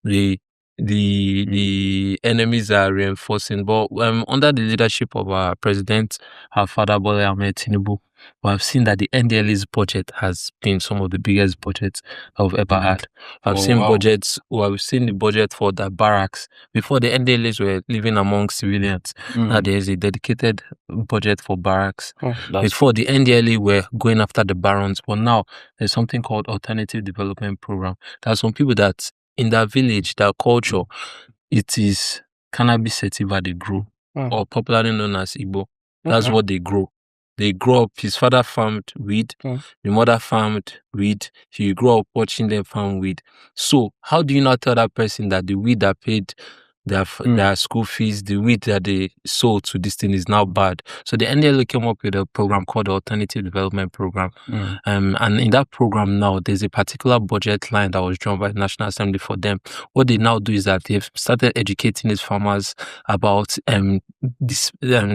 the the enemies are reinforcing. But under the leadership of our president, our father Bola Ahmed Tinubu, we have seen that the NDLE's budget has been some of the biggest budgets I've ever had. I've seen budgets. Well, we've seen the budget for the barracks. Before, the NDLEs were living among civilians. Now there is a dedicated budget for barracks. Before, the NDLE were going after the barons, but now there's something called Alternative Development Program. There are some people that in their village, their culture, it is cannabis sativa they grow, or popularly known as Igbo. That's what they grow. They grow up, his father farmed weed, the mother farmed weed, he grew up watching them farm weed. So how do you not tell that person that the weed that paid their school fees, the weed that they sold to this thing is now bad? So the NDLA came up with a program called the Alternative Development Program. And in that program now, there's a particular budget line that was drawn by the National Assembly for them. What they now do is that they've started educating these farmers about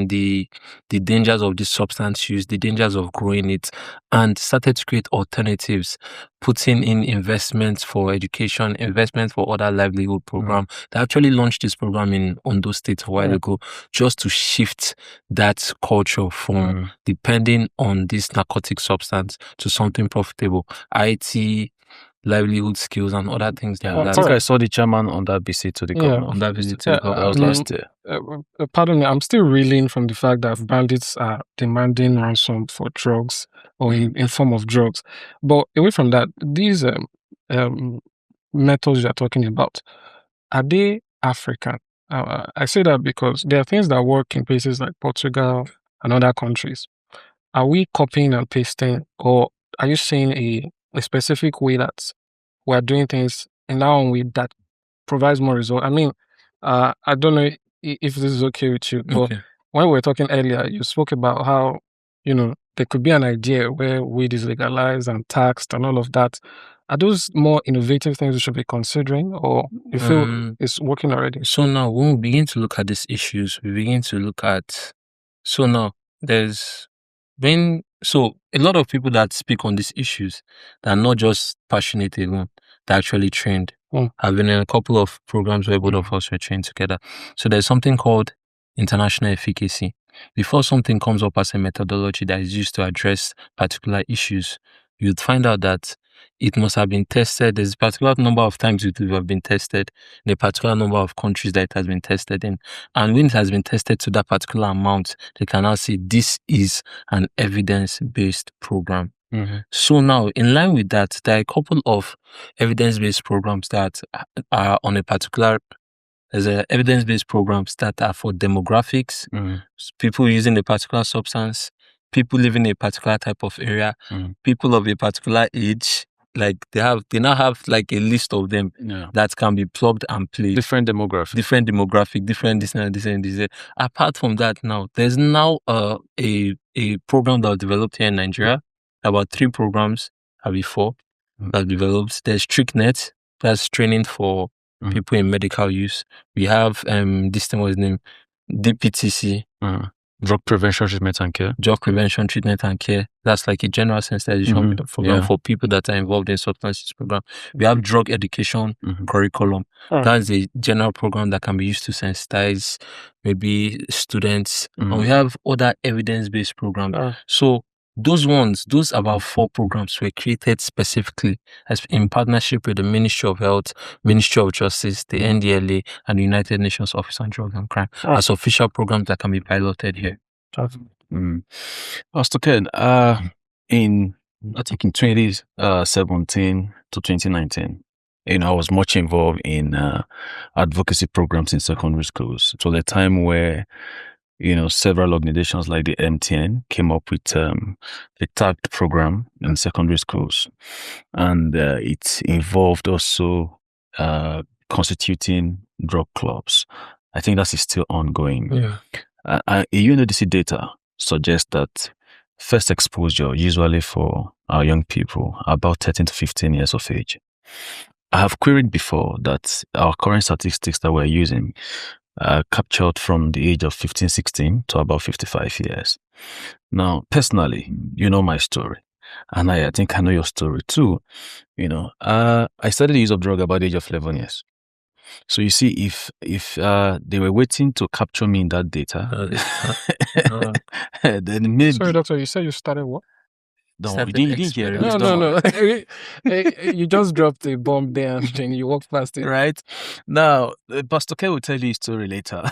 the dangers of this substance use, the dangers of growing it, and started to create alternatives, putting in investments for education, investments for other livelihood program. They actually launched this program in Ondo State a while ago, just to shift that culture from depending on this narcotic substance to something profitable, IT, livelihood skills, and other things like that. I think I saw the chairman on that visit to the governor. On that visit to the governor. That was last year. Pardon me, I'm still reeling from the fact that bandits are demanding ransom for drugs or in form of drugs. But away from that, these methods you're talking about, are they African? I say that because there are things that work in places like Portugal and other countries. Are we copying and pasting, or are you saying a specific way that we're doing things in our own way that provides more result? I mean, I don't know if this is okay with you, but when we were talking earlier, you spoke about how, there could be an idea where weed is legalized and taxed and all of that. Are those more innovative things we should be considering, or you feel it's working already? So now, when we begin to look at these issues, we begin to look at, so now, so a lot of people that speak on these issues, that are not just passionate alone, they're actually trained. I've been in a couple of programs where both of us were trained together. So there's something called international efficacy. Before something comes up as a methodology that is used to address particular issues, you'd find out that it must have been tested. There's a particular number of times it will have been tested in a particular number of countries that it has been tested in. And when it has been tested to that particular amount, they can now say this is an evidence-based program. So now, in line with that, there are a couple of evidence-based programs that are on a particular. There's evidence-based programs that are for demographics, people using a particular substance, people living in a particular type of area, people of a particular age. Like they now have like a list of them that can be plugged and played. Different demographic, different this and this. Apart from that, now there's now a program that was developed here in Nigeria. About 3 programs, maybe 4 that developed. There's TrickNet, that's training for people in medical use. We have this thing was named DPTC. Drug Prevention, Treatment and Care. Drug Prevention, Treatment and Care. That's like a general sensitization program for people that are involved in substance use program. We have Drug Education Curriculum. That's a general program that can be used to sensitize maybe students. And we have other evidence-based programs. So those about 4 programs were created specifically as in partnership with the Ministry of Health, Ministry of Justice, the NDLA, and the United Nations Office on Drugs and Crime as official programs that can be piloted here. Pastor Ken, I think in 2017 to 2019, I was much involved in advocacy programs in secondary schools. It was a time where several organizations like the MTN came up with a tagged program in secondary schools. And it involved also constituting drug clubs. I think that is still ongoing. UNODC data suggests that first exposure, usually for our young people, about 13 to 15 years of age. I have queried before that our current statistics that we're using captured from the age of 15, 16 to about 55 years. Now, personally, you know my story, and I think I know your story too. I started the use of drug about the age of 11 years. So you see, if they were waiting to capture me in that data, then maybe. Sorry, doctor, you said you started what? No, you didn't hear it. No. You just dropped a bomb there and then you walked past it. Right. Now, Pastor K will tell you a story later.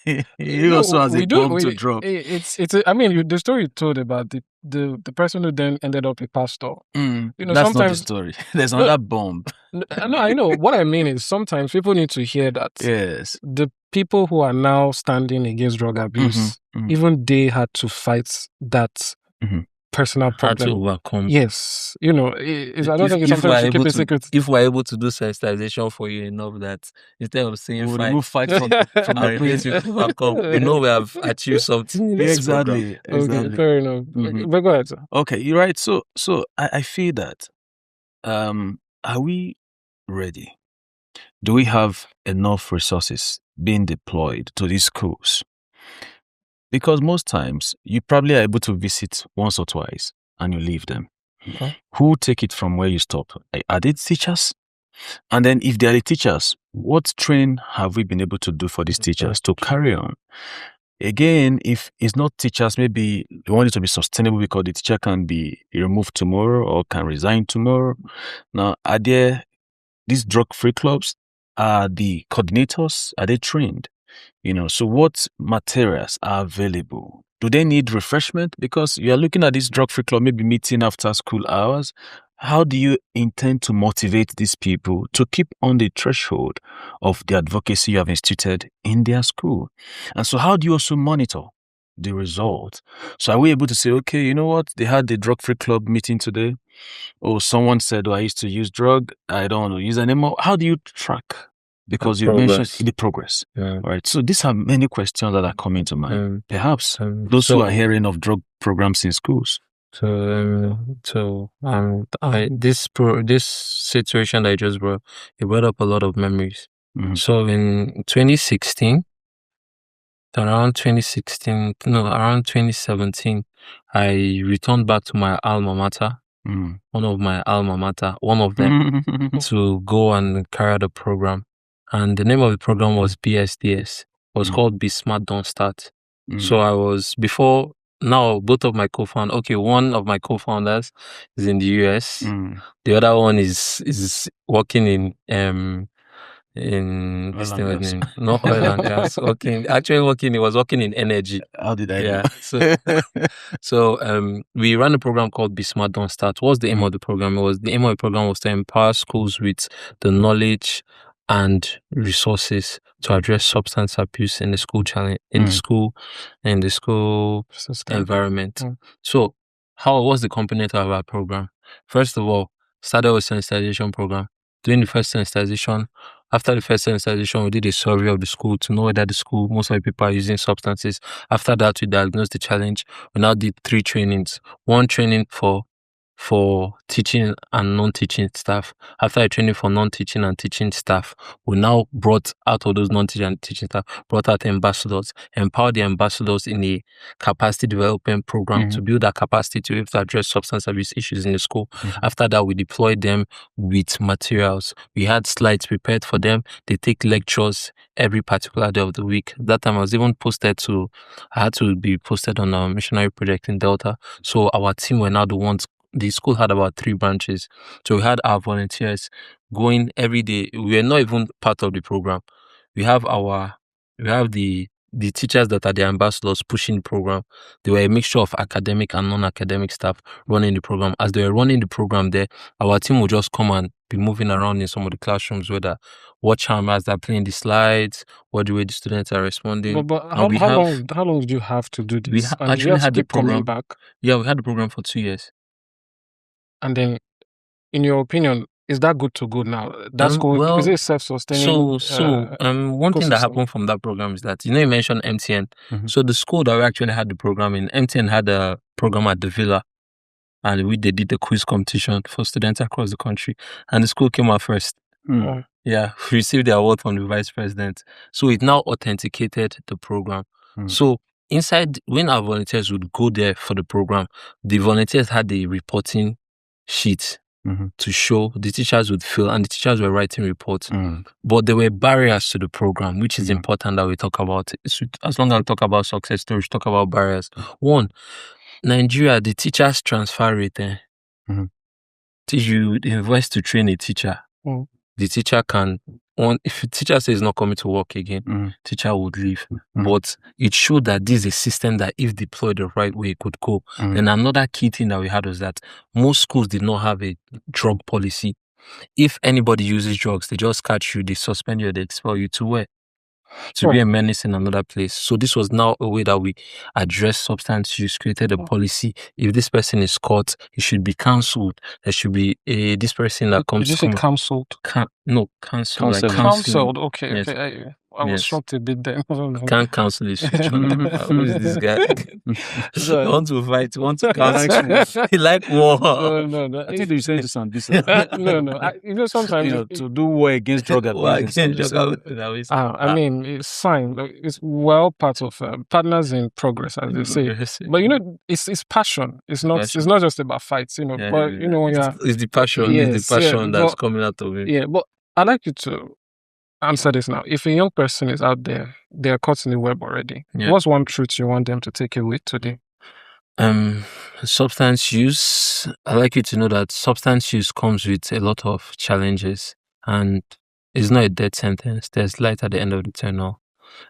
He also has a bomb to drop. The story you told about the person who then ended up a pastor. That's not the story. There's another bomb. No, I know. What I mean is sometimes people need to hear that. Yes. The people who are now standing against drug abuse, even they had to fight that personal problem. Had to overcome. Yes. I don't think it's something we should keep a secret. If we're able to do sensitization for you enough that instead of saying we'll remove fight from the place, we know we have achieved something in this Exactly. Okay, fair enough. But go ahead, sir. Okay, you're right. So I feel that are we ready? Do we have enough resources being deployed to these schools? Because most times you probably are able to visit once or twice and you leave them. Okay. Who take it from where you stop? Are they teachers? And then if they are the teachers, what training have we been able to do for these teachers to carry on? Again, if it's not teachers, maybe we want it to be sustainable because the teacher can be removed tomorrow or can resign tomorrow. Now, are there these drug-free clubs? Are the coordinators, are they trained? So what materials are available? Do they need refreshment? Because you are looking at this drug-free club, maybe meeting after school hours. How do you intend to motivate these people to keep on the threshold of the advocacy you have instituted in their school? And so how do you also monitor the result? So are we able to say, okay, you know what? They had the drug-free club meeting today. Oh, someone said, I used to use drug. I don't want to use anymore. How do you track? Because you mentioned the progress. Yeah. Right. So these are many questions that are coming to mind. Perhaps those who are hearing of drug programs in schools. This situation that I just brought, it brought up a lot of memories. So in 2016, around 2017, I returned back to my alma mater. One of them, to go and carry out a program. And the name of the program was BSDS. It was called Be Smart, Don't Start. So I was, before, now both of my co-founders, one of my co-founders is in the US. The other one is working in not oil and gas. He was working in energy. How did I know? So we ran a program called Be Smart, Don't Start. What's the aim of the program? The aim of the program was to empower schools with the knowledge and resources to address substance abuse in the school challenge, in the school environment. So what's the component of our program? First of all, started with sensitization program. During the first sensitization, after the first sensitization, we did a survey of the school to know whether the school, most of the people are using substances. After that, we diagnosed the challenge. We now did 3 trainings. 1 training for teaching and non-teaching staff. After a training for non-teaching and teaching staff, we now brought out of those non-teaching and teaching staff, brought out ambassadors, empowered the ambassadors in a capacity development program to build that capacity to be able to address substance abuse issues in the school. After that, we deployed them with materials. We had slides prepared for them. They take lectures every particular day of the week. That time I was even I had to be posted on a missionary project in Delta. So our team were now the ones. The school had about 3 branches. So we had our volunteers going every day. We were not even part of the program. We have the teachers that are the ambassadors pushing the program. They were a mixture of academic and non-academic staff running the program. As they were running the program there, our team would just come and be moving around in some of the classrooms where they watch them as they're playing the slides, what the way the students are responding. But how long did you have to do this? We actually had the program back. Yeah, we had the program for 2 years. And then, in your opinion, is that good to go now? That's good. Is it self-sustaining? One thing that happened from that program is that, you mentioned MTN. So the school that we actually had the program in, MTN had a program at the Villa. And they did the quiz competition for students across the country. And the school came out first. Yeah, we received the award from the vice president. So it now authenticated the program. So inside, when our volunteers would go there for the program, the volunteers had the reporting sheet to show. The teachers would fail, and the teachers were writing reports. But there were barriers to the program, which is important that we talk about. As long as we talk about success stories, talk about barriers. One, Nigeria, the teachers transfer rate. If you invest to train a teacher, the teacher can. If the teacher says not coming to work again, teacher would leave. But it showed that this is a system that if deployed the right way, it could go. Then another key thing that we had was that most schools did not have a drug policy. If anybody uses drugs, they just catch you, they suspend you, they expel you to where? To be a menace in another place. So this was now a way that we address substance use, created a policy. If this person is caught, he should be cancelled. There should be this person that comes. Did you say cancelled? No, cancelled. Like cancelled. Okay, yes. okay. I was shocked a bit there. Can't cancel this. Who is this guy? You want to fight? You want to cancel? He like war. No. I think you saying to sound this. No. Sometimes to do war against drug abuse. I mean, it's fine. It's well part of partners in progress, as they say. But it's passion. It's not. It's not just about fights. But when you're. It's the passion. Yes, it's the passion that's coming out of it. Yeah, but I'd like you to answer this now. If a young person is out there, they are caught in the web already. Yeah. What's one truth you want them to take away today? Substance use. I'd like you to know that substance use comes with a lot of challenges, and it's not a death sentence. There's light at the end of the tunnel.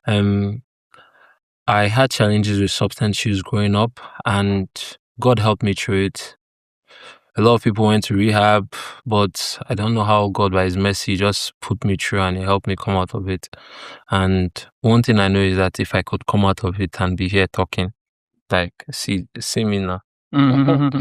I had challenges with substance use growing up, and God helped me through it. A lot of people went to rehab, but I don't know how God, by His mercy, just put me through and He helped me come out of it. And one thing I know is that if I could come out of it and be here talking, like, see me now.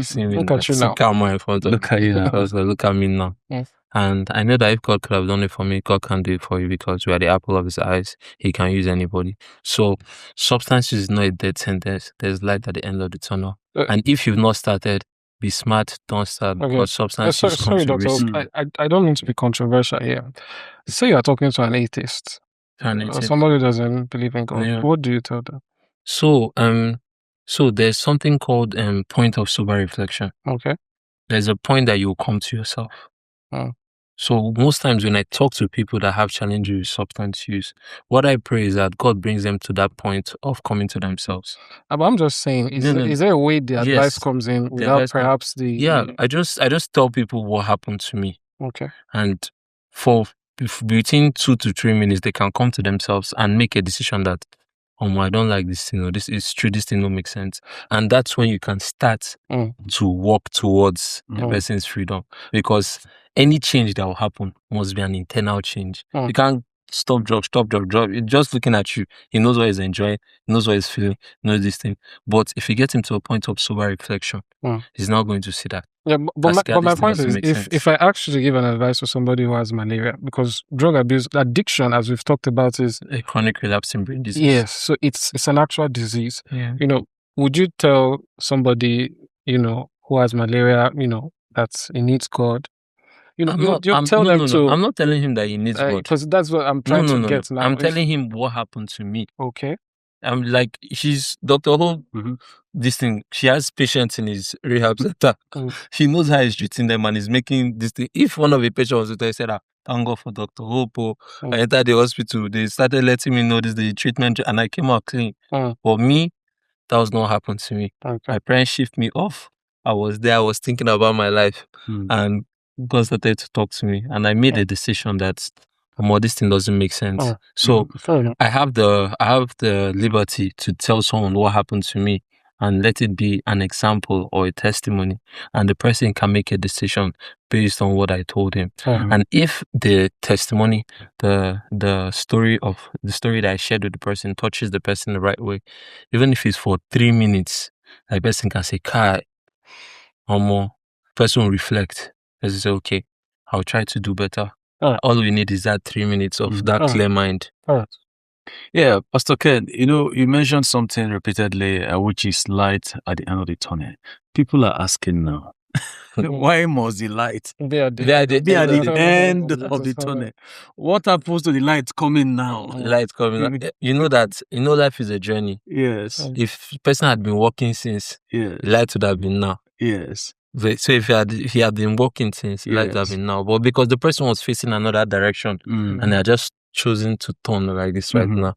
See me Look now. at you See now. Karma in front of Look at you now. Look at me now. Yes. And I know that if God could have done it for me, God can do it for you because we are the apple of His eyes. He can use anybody. So substance is not a dead sentence. There's light at the end of the tunnel. And if you've not started, be smart, don't start, because substance use comes with risk. I don't mean to be controversial here. Say you are talking to an atheist. Or somebody who doesn't believe in God. Yeah. What do you tell them? So there's something called point of sober reflection. Okay. There's a point that you'll come to yourself. So most times when I talk to people that have challenges with substance use, what I pray is that God brings them to that point of coming to themselves. But I'm just saying, is there a way the advice comes in without perhaps the... Yeah, I just tell people what happened to me. Okay. And for between 2 to 3 minutes, they can come to themselves and make a decision that, I don't like this thing, or this is true, this thing don't make sense. And that's when you can start to walk towards the person's freedom. Because any change that will happen must be an internal change. You can't stop job. It's just looking at you. He knows what he's enjoying, he knows what he's feeling, he knows this thing. But if you get him to a point of sober reflection, he's not going to see that. Yeah, but my point is, if I actually give an advice to somebody who has malaria, because drug abuse, addiction, as we've talked about, is a chronic relapsing brain disease. Yes, so it's an actual disease. Yeah. Would you tell somebody, who has malaria, that he needs God? I'm not telling him that he needs God. Because that's what I'm trying to get now. I'm telling him what happened to me. Okay. I'm like, she's Dr. Ho, this thing, she has patients in his rehab center. She knows how he's treating them and he's making this thing. If one of the patients was there, he said, thank God for Dr. Hope. I entered the hospital, they started letting me know this, the treatment, and I came out clean. For me, that was not happened to me. Okay. My parents shift me off. I was there, I was thinking about my life. And God started to talk to me. And I made a decision that this thing doesn't make sense. So I have the liberty to tell someone what happened to me and let it be an example or a testimony, and the person can make a decision based on what I told him. And if the testimony, the story that I shared with the person touches the person the right way, even if it's for 3 minutes, the person can say, "Kai, person will reflect." Person say, "Okay, I'll try to do better." All we need is that 3 minutes of that clear mind. Yeah, Pastor Ken, you mentioned something repeatedly, which is light at the end of the tunnel. People are asking now, why must the light be at the end of the tunnel? What happens to the light coming now? Light coming out. Life is a journey. Yes. If person had been walking since, the light would have been now. Yes. So if he had been working since, like that been now, but because the person was facing another direction, and they are just choosing to turn like this right now,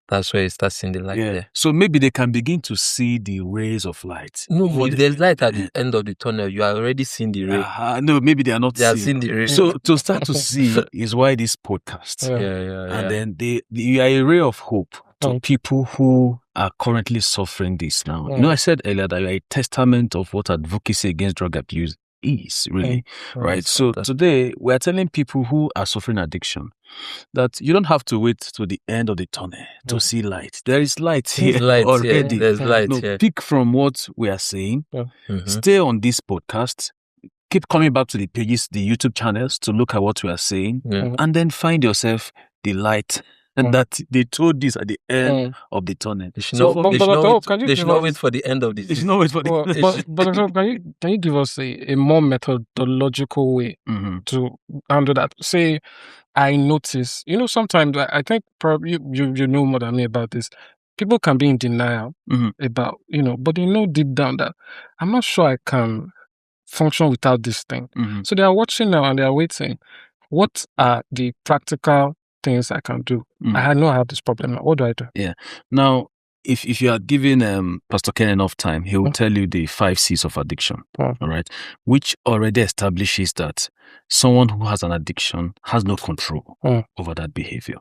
that's where it starts seeing the light there. So maybe they can begin to see the rays of light. No, if there's light at the end of the tunnel, you are already seeing the ray. No, maybe they are not. They are seeing the ray. So to start to see is why this podcast. And then you are a ray of hope to people who are currently suffering this now. You know, I said earlier that you are a testament of what advocacy against drug abuse is, really, right? So today we are telling people who are suffering addiction that you don't have to wait to the end of the tunnel to see light. There is light here already. There's light here. Pick from what we are saying. Stay on this podcast. Keep coming back to the pages, the YouTube channels to look at what we are saying, and then find yourself the light. And that they told this at the end of the tunnel. They should not wait for the end of this. They should not wait for the But can you give us a more methodological way to handle that? Say, I notice, sometimes I think probably you know more than me about this. People can be in denial about, but they know deep down that I'm not sure I can function without this thing. So they are watching now and they are waiting. What are the practical things I can do? I know I have this problem. What do I do? Yeah. Now, if you are giving Pastor Ken enough time, he will tell you the 5 C's of addiction. All right, which already establishes that someone who has an addiction has no control over that behavior.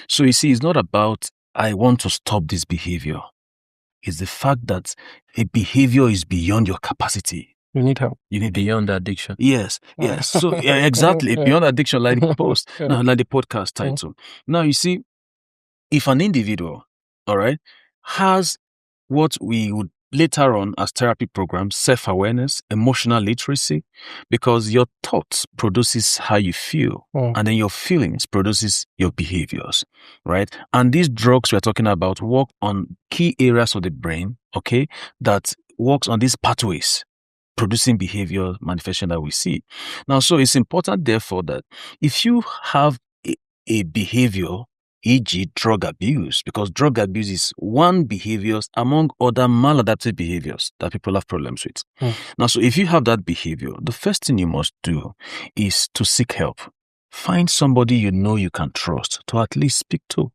So you see, it's not about I want to stop this behavior. It's the fact that a behavior is beyond your capacity. You need help. You need beyond addiction. Yes. So exactly. Beyond addiction, like the post, like the podcast title. Now you see, if an individual, all right, has what we would later on as therapy programs, self-awareness, emotional literacy, because your thoughts produces how you feel, and then your feelings produces your behaviors, right? And these drugs we're talking about work on key areas of the brain, okay, that works on these pathways, producing behavior manifestation that we see. Now, so it's important, therefore, that if you have a behavior, e.g. drug abuse, because drug abuse is one behavior among other maladaptive behaviors that people have problems with. Now, so if you have that behavior, the first thing you must do is to seek help. Find somebody you know you can trust to at least speak to.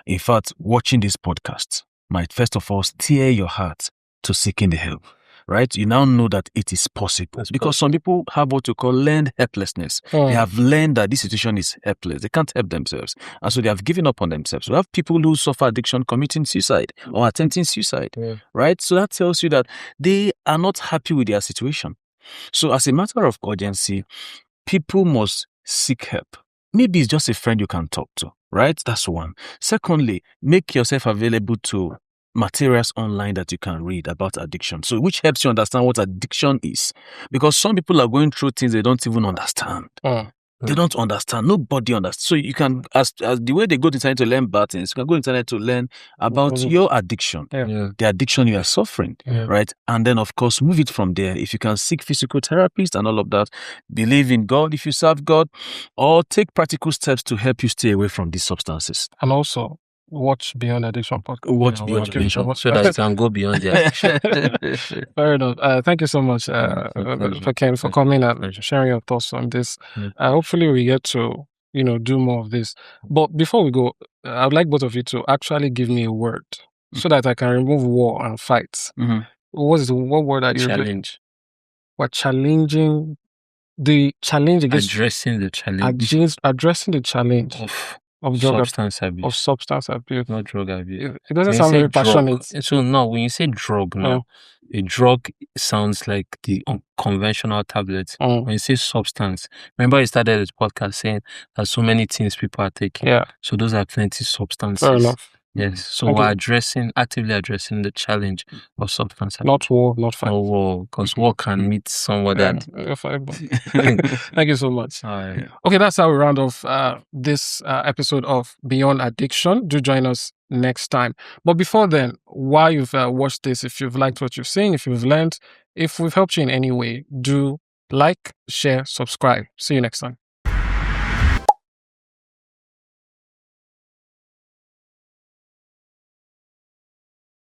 In fact, watching this podcast might first of all steer your heart to seeking the help. Right? You now know that it is possible. Because some people have what you call learned helplessness. They have learned that this situation is helpless. They can't help themselves. And so they have given up on themselves. We have people who suffer addiction committing suicide or attempting suicide. Right? So that tells you that they are not happy with their situation. So as a matter of urgency, people must seek help. Maybe it's just a friend you can talk to. Right? That's one. Secondly, make yourself available to materials online that you can read about addiction. So which helps you understand what addiction is. Because some people are going through things they don't even understand. They don't understand. Nobody understands. So you can, as the way they go to internet to learn bad things, you can go to internet to learn about your addiction, the addiction you are suffering, right? And then, of course, move it from there. If you can seek physical therapists and all of that, believe in God if you serve God, or take practical steps to help you stay away from these substances. And also, watch Beyond Addiction podcast. Watch Beyond Addiction. So that you can go beyond the addiction. Fair enough. Thank you so much for Ken, for coming and sharing your thoughts on this. Hopefully we get to, do more of this. But before we go, I would like both of you to actually give me a word so that I can remove war and fights. What word are you? Challenge. We're challenging the challenge against... Addressing the challenge. Addressing the challenge. Of substance abuse. Of substance abuse. Not drug abuse. It doesn't sound very passionate. So no, when you say drug now, a drug sounds like the conventional tablet. When you say substance, remember I started this podcast saying that so many things people are taking. So those are plenty substances. Fair enough. Yes. So we're actively addressing the challenge of substance abuse. Not war, not fight. No war, because war can meet someone that. Thank you so much. Okay, that's how we round off this episode of Beyond Addiction. Do join us next time. But before then, while you've watched this, if you've liked what you've seen, if you've learned, if we've helped you in any way, do like, share, subscribe. See you next time.